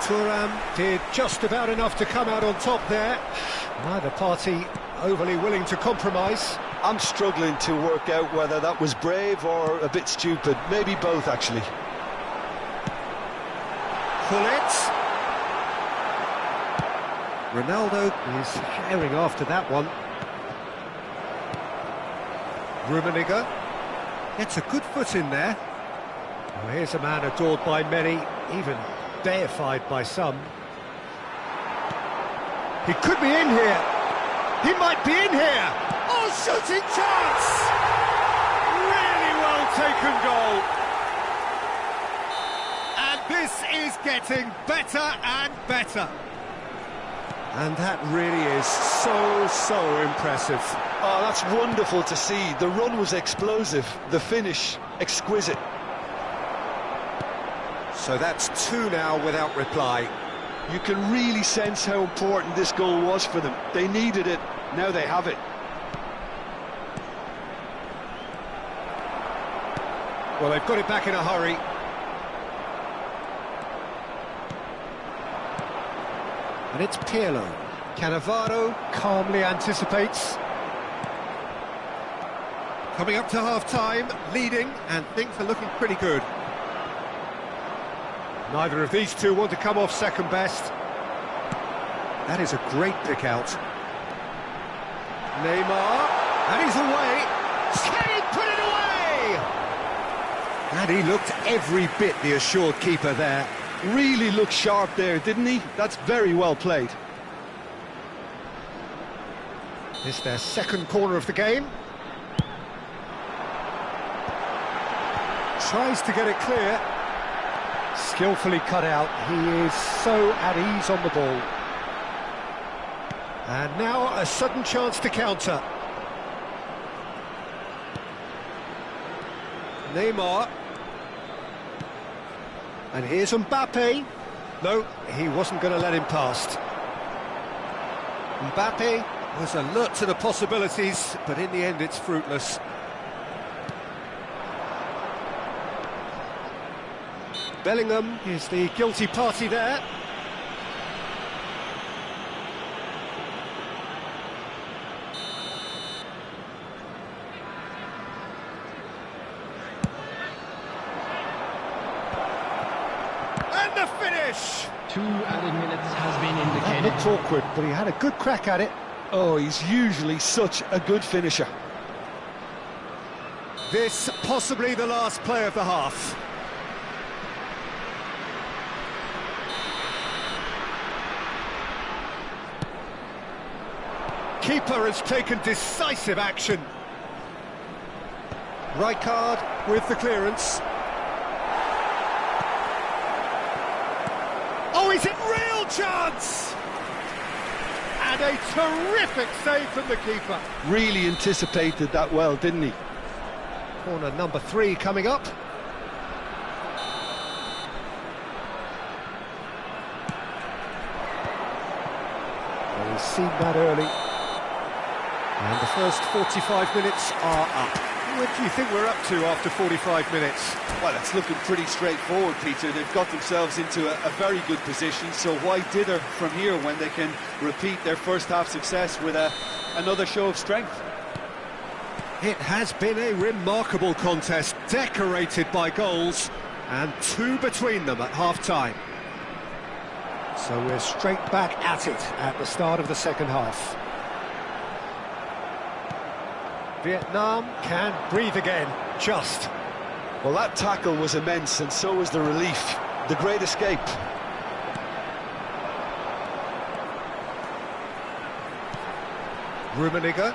Speaker 1: Thuram did just about enough to come out on top there. Neither party overly willing to compromise.
Speaker 3: I'm struggling to work out whether that was brave or a bit stupid. Maybe both, actually.
Speaker 1: Gullit. Ronaldo is herring after that one. Rummenigge gets a good foot in there. Well, here's a man adored by many, even deified by some. He could be in here. He might be in here. Oh, shooting chance! Really well taken goal. And this is getting better and better. And that really is so impressive.
Speaker 3: Oh, that's wonderful to see. The run was explosive, the finish exquisite.
Speaker 5: So that's 2 now without reply.
Speaker 3: You can really sense how important this goal was for them. They needed it, now they have it.
Speaker 1: Well, they've got it back in a hurry. And it's Pirlo. Cannavaro calmly anticipates. Coming up to half-time, leading, and things are looking pretty good. Neither of these two want to come off second best. That is a great pick out. Neymar, and he's away. Can he put it away? And he looked every bit the assured keeper there.
Speaker 3: Really looked sharp there, didn't he? That's very well played.
Speaker 1: It's their second corner of the game. Tries to get it clear. Skillfully cut out. He is so at ease on the ball. And now a sudden chance to counter. Neymar. And here's Mbappe. No, he wasn't going to let him past. Mbappe was alert to the possibilities, but in the end it's fruitless. Bellingham is the guilty party there. And the finish!
Speaker 4: 2 added minutes has been
Speaker 1: That
Speaker 4: indicated.
Speaker 1: looked awkward, but he had a good crack at it.
Speaker 3: Oh, he's usually such a good finisher.
Speaker 1: This possibly the last play of the half. Keeper has taken decisive action. Rijkaard with the clearance. Oh, is it real chance? And a terrific save from the keeper.
Speaker 3: Really anticipated that well, didn't he?
Speaker 1: Corner number 3 coming up. Well, we've seen that early. And the first 45 minutes are up. What do you think we're up to after 45 minutes?
Speaker 2: Well, it's looking pretty straightforward, Peter. They've got themselves into a very good position, so why dither from here when they can repeat their first half success with another show of strength?
Speaker 1: It has been a remarkable contest, decorated by goals, and 2 between them at half-time. So we're straight back at it at the start of the second half. Vietnam can breathe again, just.
Speaker 3: Well, that tackle was immense, and so was the relief. The great escape.
Speaker 1: Rummenigge,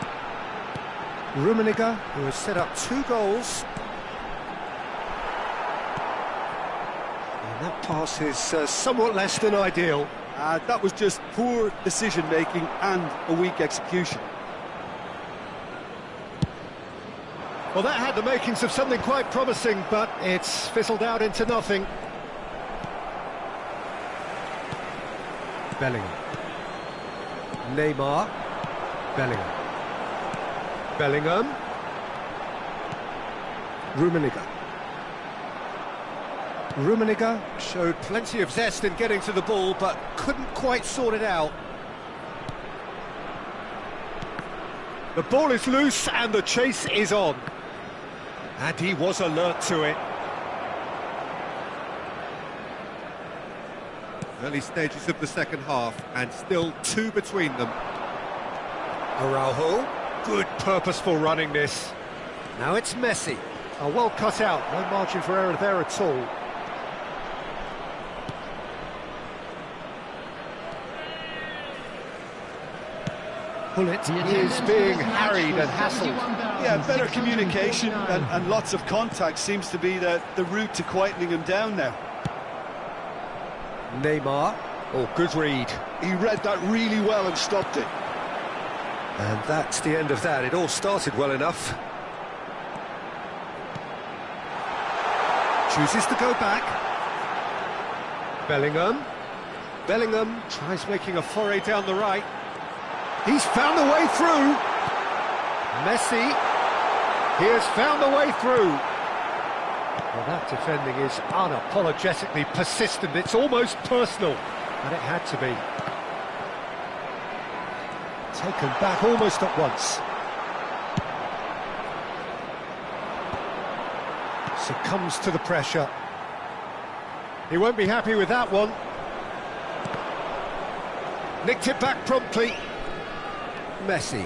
Speaker 1: who has set up 2 goals. And that pass is somewhat less than ideal.
Speaker 2: That was just poor decision-making and a weak execution.
Speaker 1: Well, that had the makings of something quite promising, but it's fizzled out into nothing. Bellingham. Neymar. Bellingham. Bellingham. Rummenigge. Rummenigge showed plenty of zest in getting to the ball, but couldn't quite sort it out. The ball is loose and the chase is on. And he was alert to it.
Speaker 5: Early stages of the second half, and still 2 between them.
Speaker 1: Araujo, good purposeful running this. Now it's Messi. Oh, well cut out, no margin for error there at all. Gullit is being harried and hassled.
Speaker 2: Yeah, better communication and lots of contact seems to be the route to quietening him down now.
Speaker 1: Neymar, oh, good read.
Speaker 2: He read that really well and stopped it.
Speaker 1: And that's the end of that. It all started well enough. Chooses to go back. Bellingham. Bellingham tries making a foray down the right. He's found the way through. Messi. He has found the way through. Well, that defending is unapologetically persistent. It's almost personal. And it had to be. Taken back almost at once. Succumbs to the pressure. He won't be happy with that one. Nicked it back promptly. Messi.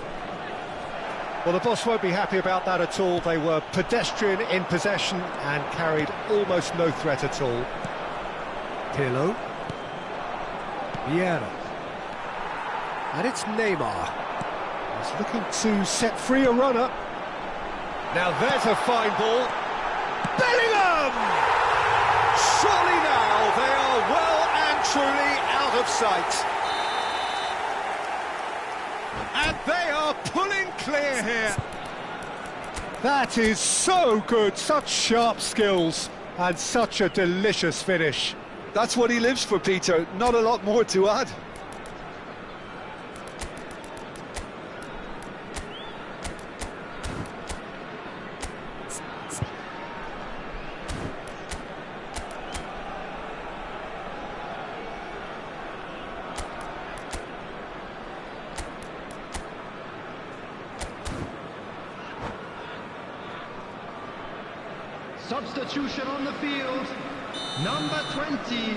Speaker 1: Well, the boss won't be happy about that at all. They were pedestrian in possession and carried almost no threat at all. Pirlo. Vieira. And it's Neymar. He's looking to set free a runner. Now there's a fine ball. Bellingham! Surely now they are well and truly out of sight. And they are pulling clear here. That is so good, such sharp skills and such a delicious finish.
Speaker 2: That's what he lives for, Peter. Not a lot more to add.
Speaker 4: Substitution on the field, number 20.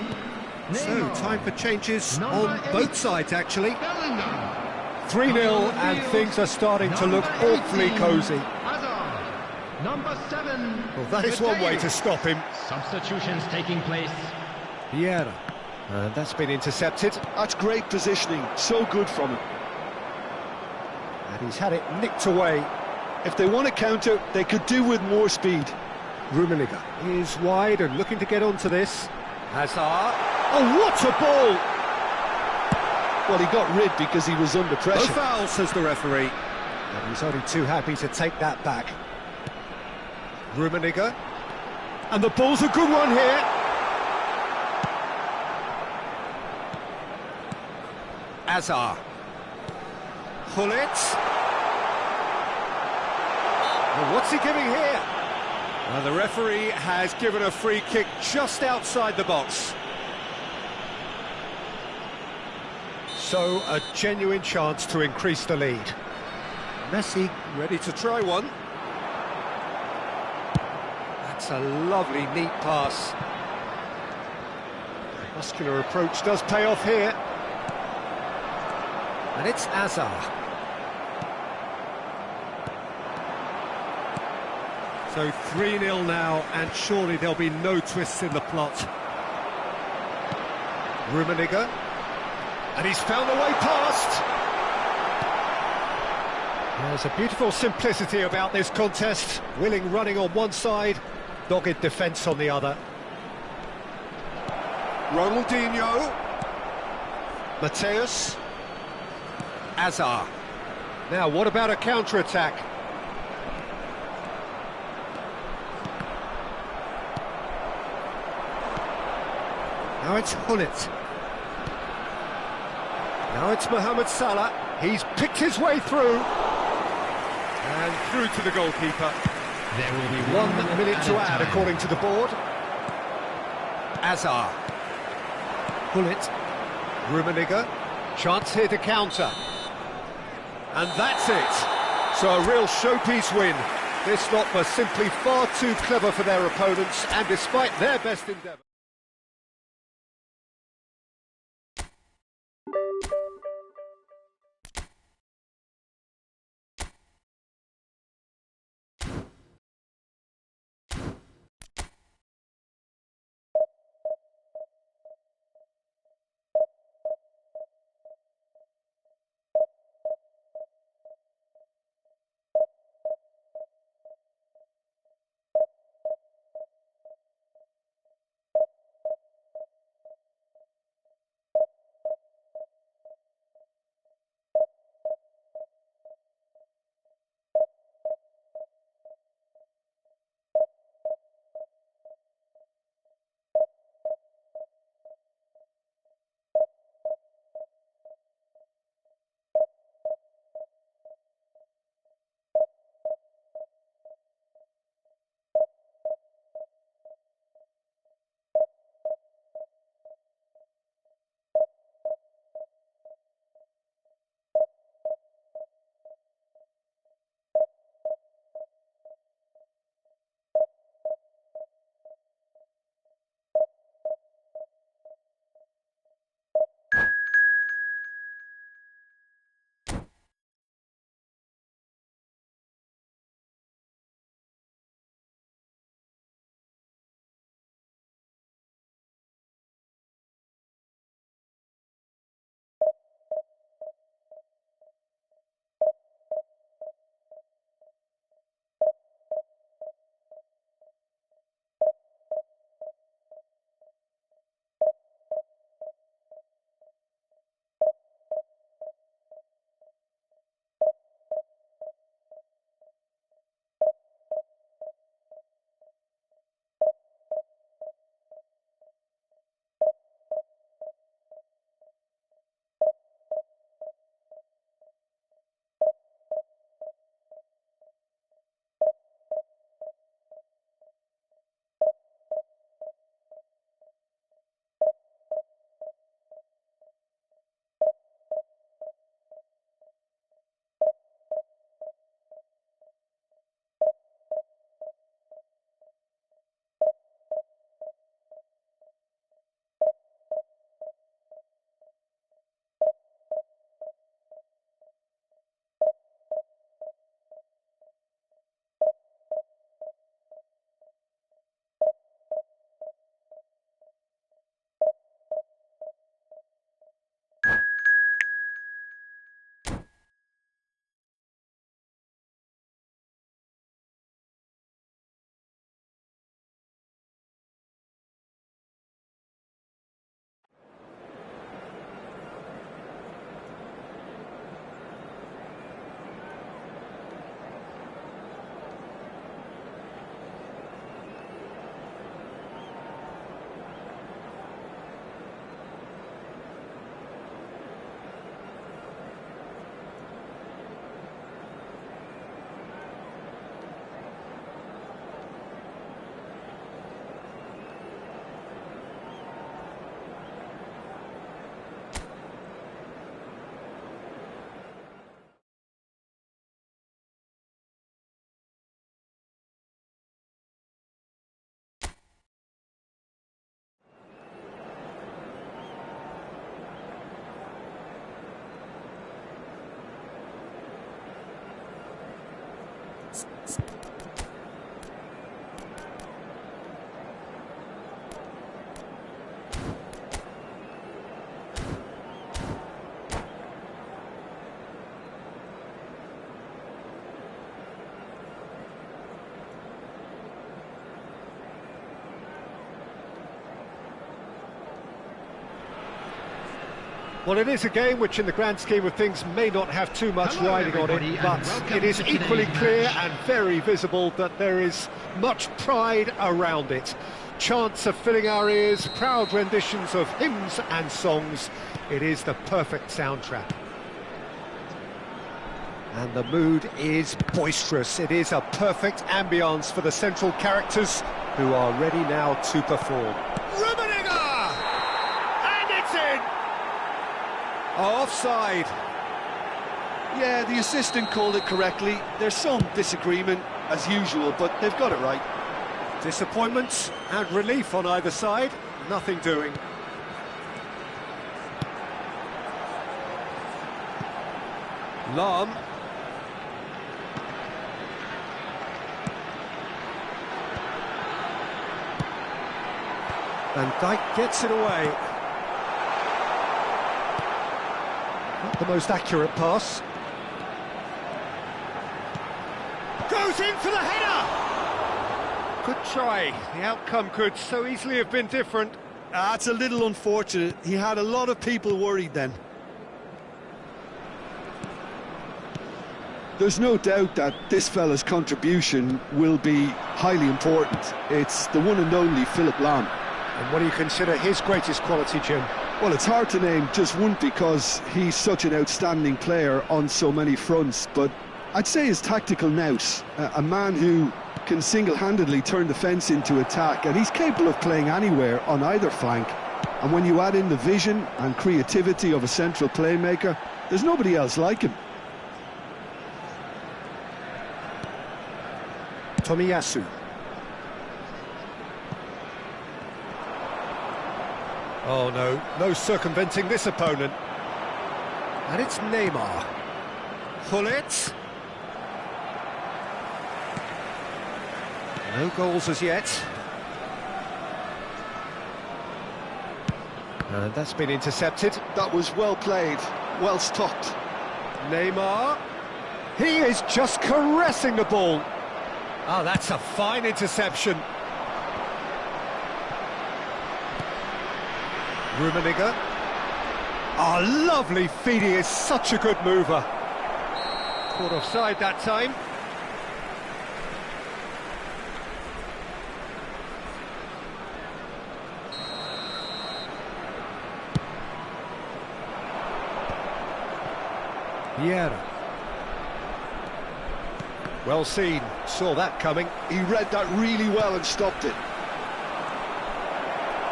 Speaker 5: So, time for changes on both sides, actually.
Speaker 1: 3-0 and things are starting to look awfully cosy.
Speaker 4: Number 7.
Speaker 1: Well, that is one way to stop him.
Speaker 4: Substitutions taking place.
Speaker 1: Vieira. And that's been intercepted.
Speaker 2: That's great positioning. So good from him.
Speaker 1: And he's had it nicked away.
Speaker 2: If they want to counter, they could do with more speed.
Speaker 1: Rummenigge is wide and looking to get onto this. Hazard. Oh, what a ball!
Speaker 2: Well, he got rid because he was under pressure.
Speaker 5: No foul, says the referee.
Speaker 1: And he's only too happy to take that back. Rummenigge. And the ball's a good one here. Hazard. Gullit. Well, what's he giving here? Well, the referee has given a free kick just outside the box. So, a genuine chance to increase the lead. Messi ready to try one. That's a lovely, neat pass. Muscular approach does pay off here. And it's Azar. So 3-0 now, and surely there'll be no twists in the plot. Rummenigge. And he's found the way past. There's a beautiful simplicity about this contest. Willing running on one side, dogged defence on the other.
Speaker 5: Ronaldinho.
Speaker 1: Mateus. Azar. Now, what about a counter-attack? Now it's Hullet. Now it's Mohamed Salah. He's picked his way through. And through to the goalkeeper. There will be 1 minute to add, according to the board. Azar. Hullet. Rummenigge. Chance here to counter. And that's it. So a real showpiece win. This lot were simply far too clever for their opponents, and despite their best endeavour. Well, it is a game which in the grand scheme of things may not have too much
Speaker 4: Hello,
Speaker 1: riding on
Speaker 4: everybody,
Speaker 1: it,
Speaker 4: and
Speaker 1: but
Speaker 4: welcome
Speaker 1: it is
Speaker 4: to
Speaker 1: equally
Speaker 4: today's
Speaker 1: clear
Speaker 4: match.
Speaker 1: and very visible that there is much pride around it. Chants are filling our ears, proud renditions of hymns and songs. It is the perfect soundtrack. And the mood is boisterous. It is a perfect ambience for the central characters who are ready now to perform. Rummenigge! And it's in! Offside.
Speaker 2: Yeah, the assistant called it correctly. There's some disagreement, as usual, but they've got it right.
Speaker 1: Disappointment and relief on either side. Nothing doing. Lahm. Van Dijk gets it away. Not the most accurate pass. Goes in for the header! Good try. The outcome could so easily have been different.
Speaker 2: That's a little unfortunate. He had a lot of people worried then. There's no doubt that this fella's contribution will be highly important. It's the one and only Philipp Lahm.
Speaker 1: And what do you consider his greatest quality, Jim?
Speaker 2: Well, it's hard to name just one because he's such an outstanding player on so many fronts, but I'd say his tactical nous, a man who can single-handedly turn defence into attack, and he's capable of playing anywhere on either flank. And when you add in the vision and creativity of a central playmaker, there's nobody else like him.
Speaker 1: Tomiyasu. Oh no, no circumventing this opponent. And it's Neymar. Gullit. No goals as yet. And that's been intercepted.
Speaker 2: That was well played, well stopped.
Speaker 1: Neymar. He is just caressing the ball. Oh, that's a fine interception. Rummenigge. Oh, lovely feed, he is such a good mover. Caught offside that time. Vieira. Well seen, saw that coming.
Speaker 2: He read that really well and stopped it.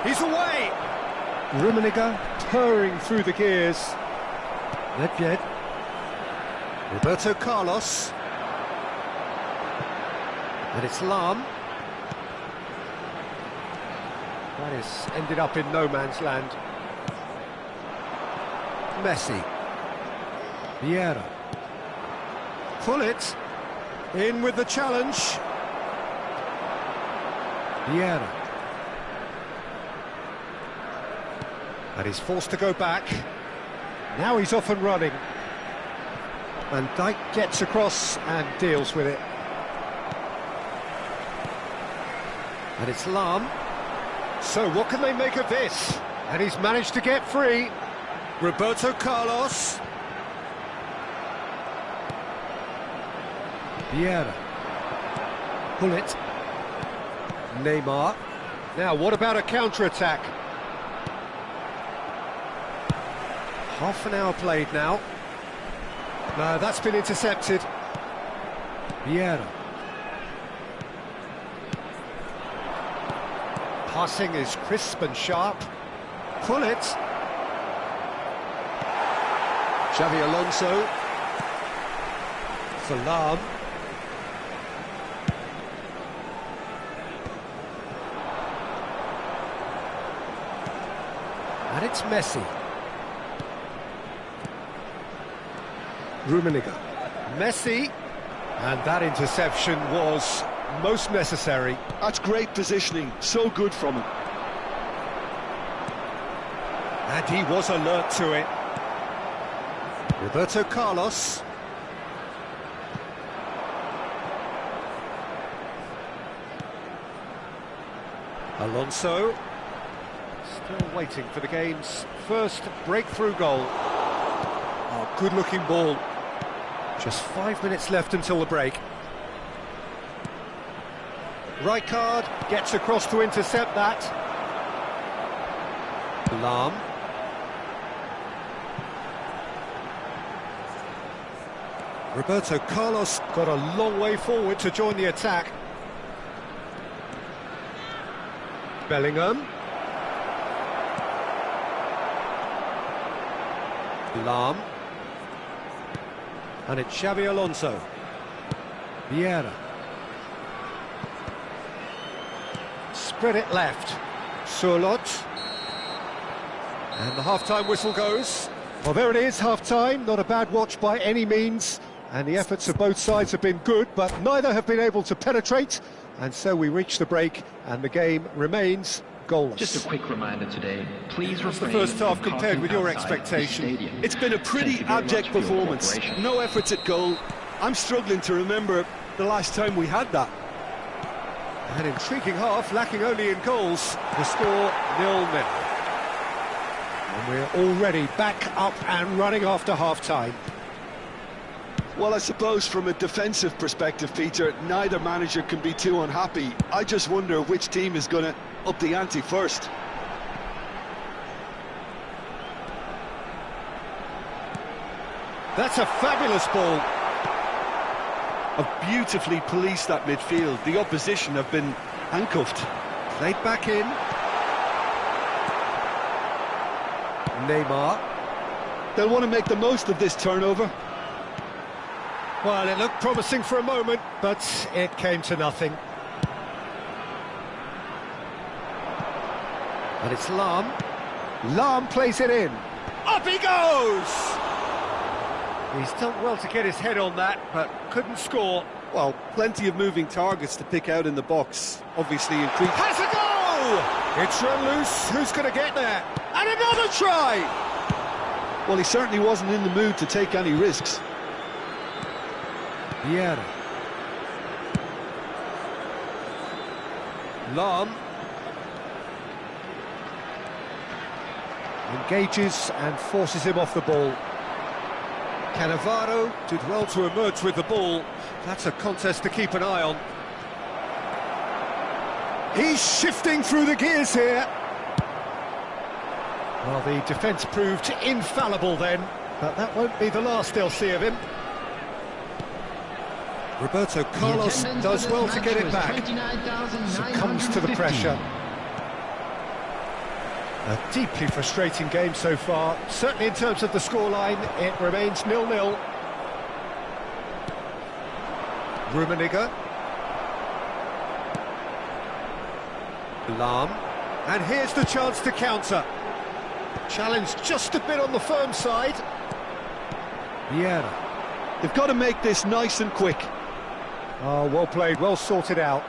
Speaker 1: He's away! Rummenigge purring through the gears. Nedved. Roberto Carlos. And it's Lahm. That has ended up in no man's land. Messi. Vieira. Gullit. In with the challenge. Vieira. And he's forced to go back. Now he's off and running. Van Dijk gets across and deals with it. And it's Lahm. So what can they make of this? And he's managed to get free. Roberto Carlos. Vieira. Gullit. Neymar. Now, what about a counter-attack? Half an hour played now. No, that's been intercepted. Vieira. Passing is crisp and sharp. Gullit. Xavi Alonso. Salam. And it's Messi. Rummenigge. Messi. And that interception was most necessary.
Speaker 2: That's great positioning, so good from him.
Speaker 1: And he was alert to it. Roberto Carlos. Alonso. Still waiting for the game's first breakthrough goal. Oh, good-looking ball. Just 5 minutes left until the break. Rijkaard gets across to intercept that. Lahm. Roberto Carlos got a long way forward to join the attack. Bellingham. Lahm. And it's Xabi Alonso. Vieira. Spread it left. Surlot. And the half-time whistle goes. Well, there it is, half-time. Not a bad watch by any means. And the efforts of both sides have been good, but neither have been able to penetrate. And so we reach the break, and the game remains goalless.
Speaker 4: Just a quick reminder today, please
Speaker 1: What's the
Speaker 4: refrain
Speaker 1: first half
Speaker 4: from
Speaker 1: compared with your
Speaker 4: parking outside
Speaker 1: expectation?
Speaker 4: the stadium.
Speaker 2: It's been a pretty
Speaker 4: Thank you very
Speaker 2: abject
Speaker 4: much for your
Speaker 2: performance.
Speaker 4: cooperation.
Speaker 2: No efforts at goal. I'm struggling to remember the last time we had that.
Speaker 1: An intriguing half, lacking only in goals. The score 0-0. And we're already back up and running after half-time.
Speaker 2: Well, I suppose from a defensive perspective, Peter, neither manager can be too unhappy. I just wonder which team is going to up the ante first.
Speaker 1: That's a fabulous ball.
Speaker 2: Have beautifully policed that midfield. The opposition have been handcuffed.
Speaker 1: Played back in. Neymar.
Speaker 2: They'll want to make the most of this turnover.
Speaker 1: Well, it looked promising for a moment, but it came to nothing. And it's Lahm. Lahm plays it in. Up he goes! He's done well to get his head on that, but couldn't score.
Speaker 2: Well, plenty of moving targets to pick out in the box. Obviously increased.
Speaker 1: Has a goal! It's run loose. Who's going to get there? And another try!
Speaker 2: Well, he certainly wasn't in the mood to take any risks.
Speaker 1: Vieira. Lahm. Engages and forces him off the ball. Cannavaro did well to emerge with the ball. That's a contest to keep an eye on. He's shifting through the gears here. Well, the defence proved infallible then, but that won't be the last they'll see of him. Roberto Carlos does well to get it back. Succumbs to the pressure. A deeply frustrating game so far. Certainly in terms of the scoreline, it remains 0-0. Rummenigge. Lahm. And here's the chance to counter. Challenge just a bit on the firm side. Vieira.
Speaker 2: They've got to make this nice and quick.
Speaker 1: Oh, well played, well sorted out.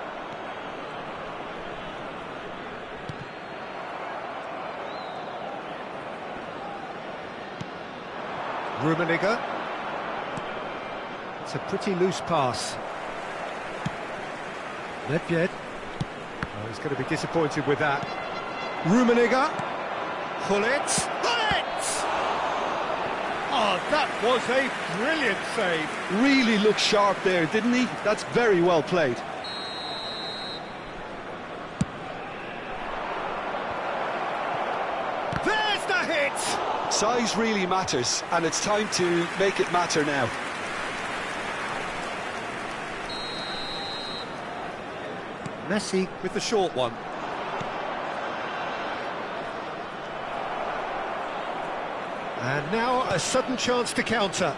Speaker 1: Rummenigge. It's a pretty loose pass. Nedved. Oh, he's going to be disappointed with that. Rummenigge. Gullit. Gullit! Oh, that was a brilliant save.
Speaker 2: Really looked sharp there, didn't he? That's very well played.
Speaker 1: There's the hit!
Speaker 2: Size really matters, and it's time to make it matter now.
Speaker 1: Messi with the short one. And now a sudden chance to counter.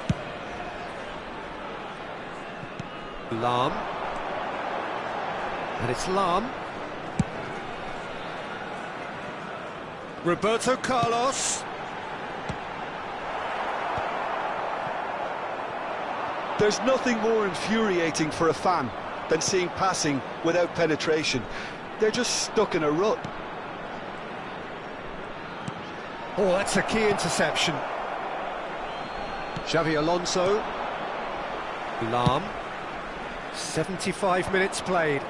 Speaker 1: Lahm. And it's Lahm. Roberto Carlos.
Speaker 3: There's nothing more infuriating for a fan than seeing passing without penetration. They're just stuck in a rut.
Speaker 1: Oh, that's a key interception. Xavi Alonso. Lahm. 75 minutes played.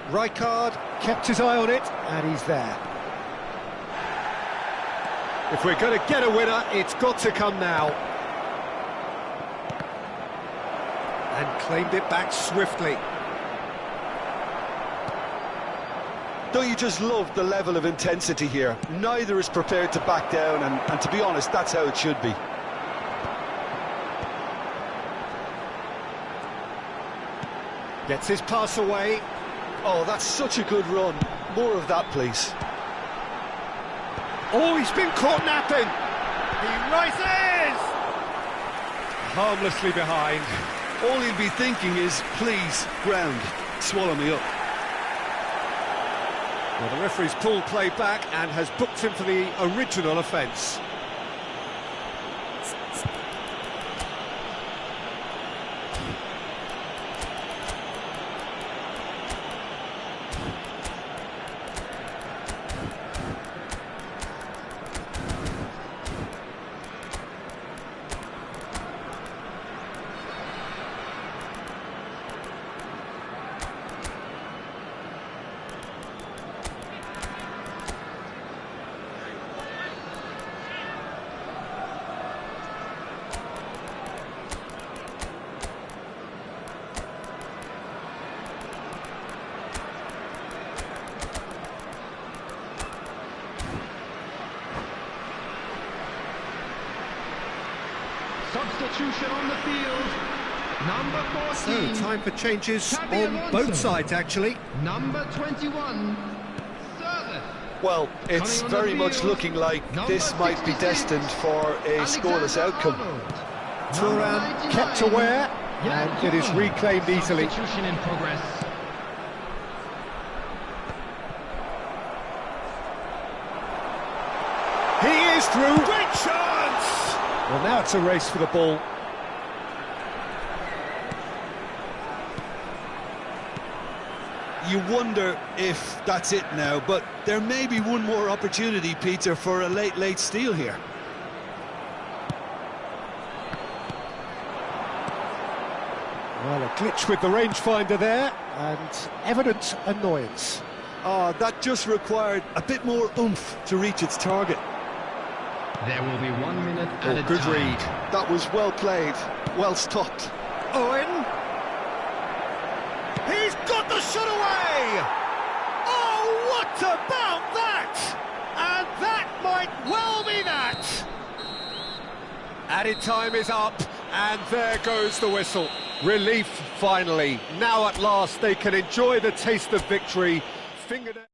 Speaker 1: Rijkaard kept his eye on it, and he's there. If we're going to get a winner, it's got to come now. And claimed it back swiftly.
Speaker 3: Don't you just love the level of intensity here? Neither is prepared to back down, and to be honest, that's how it should be.
Speaker 1: Gets his pass away.
Speaker 3: Oh, that's such a good run. More of that, please.
Speaker 1: Oh, he's been caught napping. He rises! Harmlessly behind.
Speaker 3: All he'll be thinking is, please, ground, swallow me up.
Speaker 1: Well, the referee's pulled play back and has booked him for the original offence.
Speaker 4: Substitution on the field. Number 14.
Speaker 1: So, time for changes
Speaker 4: Xavi
Speaker 1: on
Speaker 4: Alonso.
Speaker 1: both sides, actually.
Speaker 4: Number 21. Service.
Speaker 3: Well, it's
Speaker 4: Coming on
Speaker 3: very
Speaker 4: the
Speaker 3: much
Speaker 4: field,
Speaker 3: looking like
Speaker 4: number
Speaker 3: this might be
Speaker 4: 66,
Speaker 3: destined for a scoreless outcome.
Speaker 1: Thuram kept aware, and it is reclaimed easily.
Speaker 4: Substitution in progress.
Speaker 1: He is through. Great chance! Well, now it's a race for the ball.
Speaker 3: You wonder if that's it now, but there may be one more opportunity, Peter, for a late steal here.
Speaker 1: Well, a glitch with the rangefinder there, and evident annoyance.
Speaker 3: Oh, that just required a bit more oomph to reach its target.
Speaker 4: There will be 1 minute at a
Speaker 1: Good
Speaker 4: time.
Speaker 1: read.
Speaker 3: That was well played, well stopped.
Speaker 1: Owen. He's got the shot away! Oh, what about that? And that might well be that! Added time is up, and there goes the whistle. Relief, finally. Now at last they can enjoy the taste of victory. Fingernail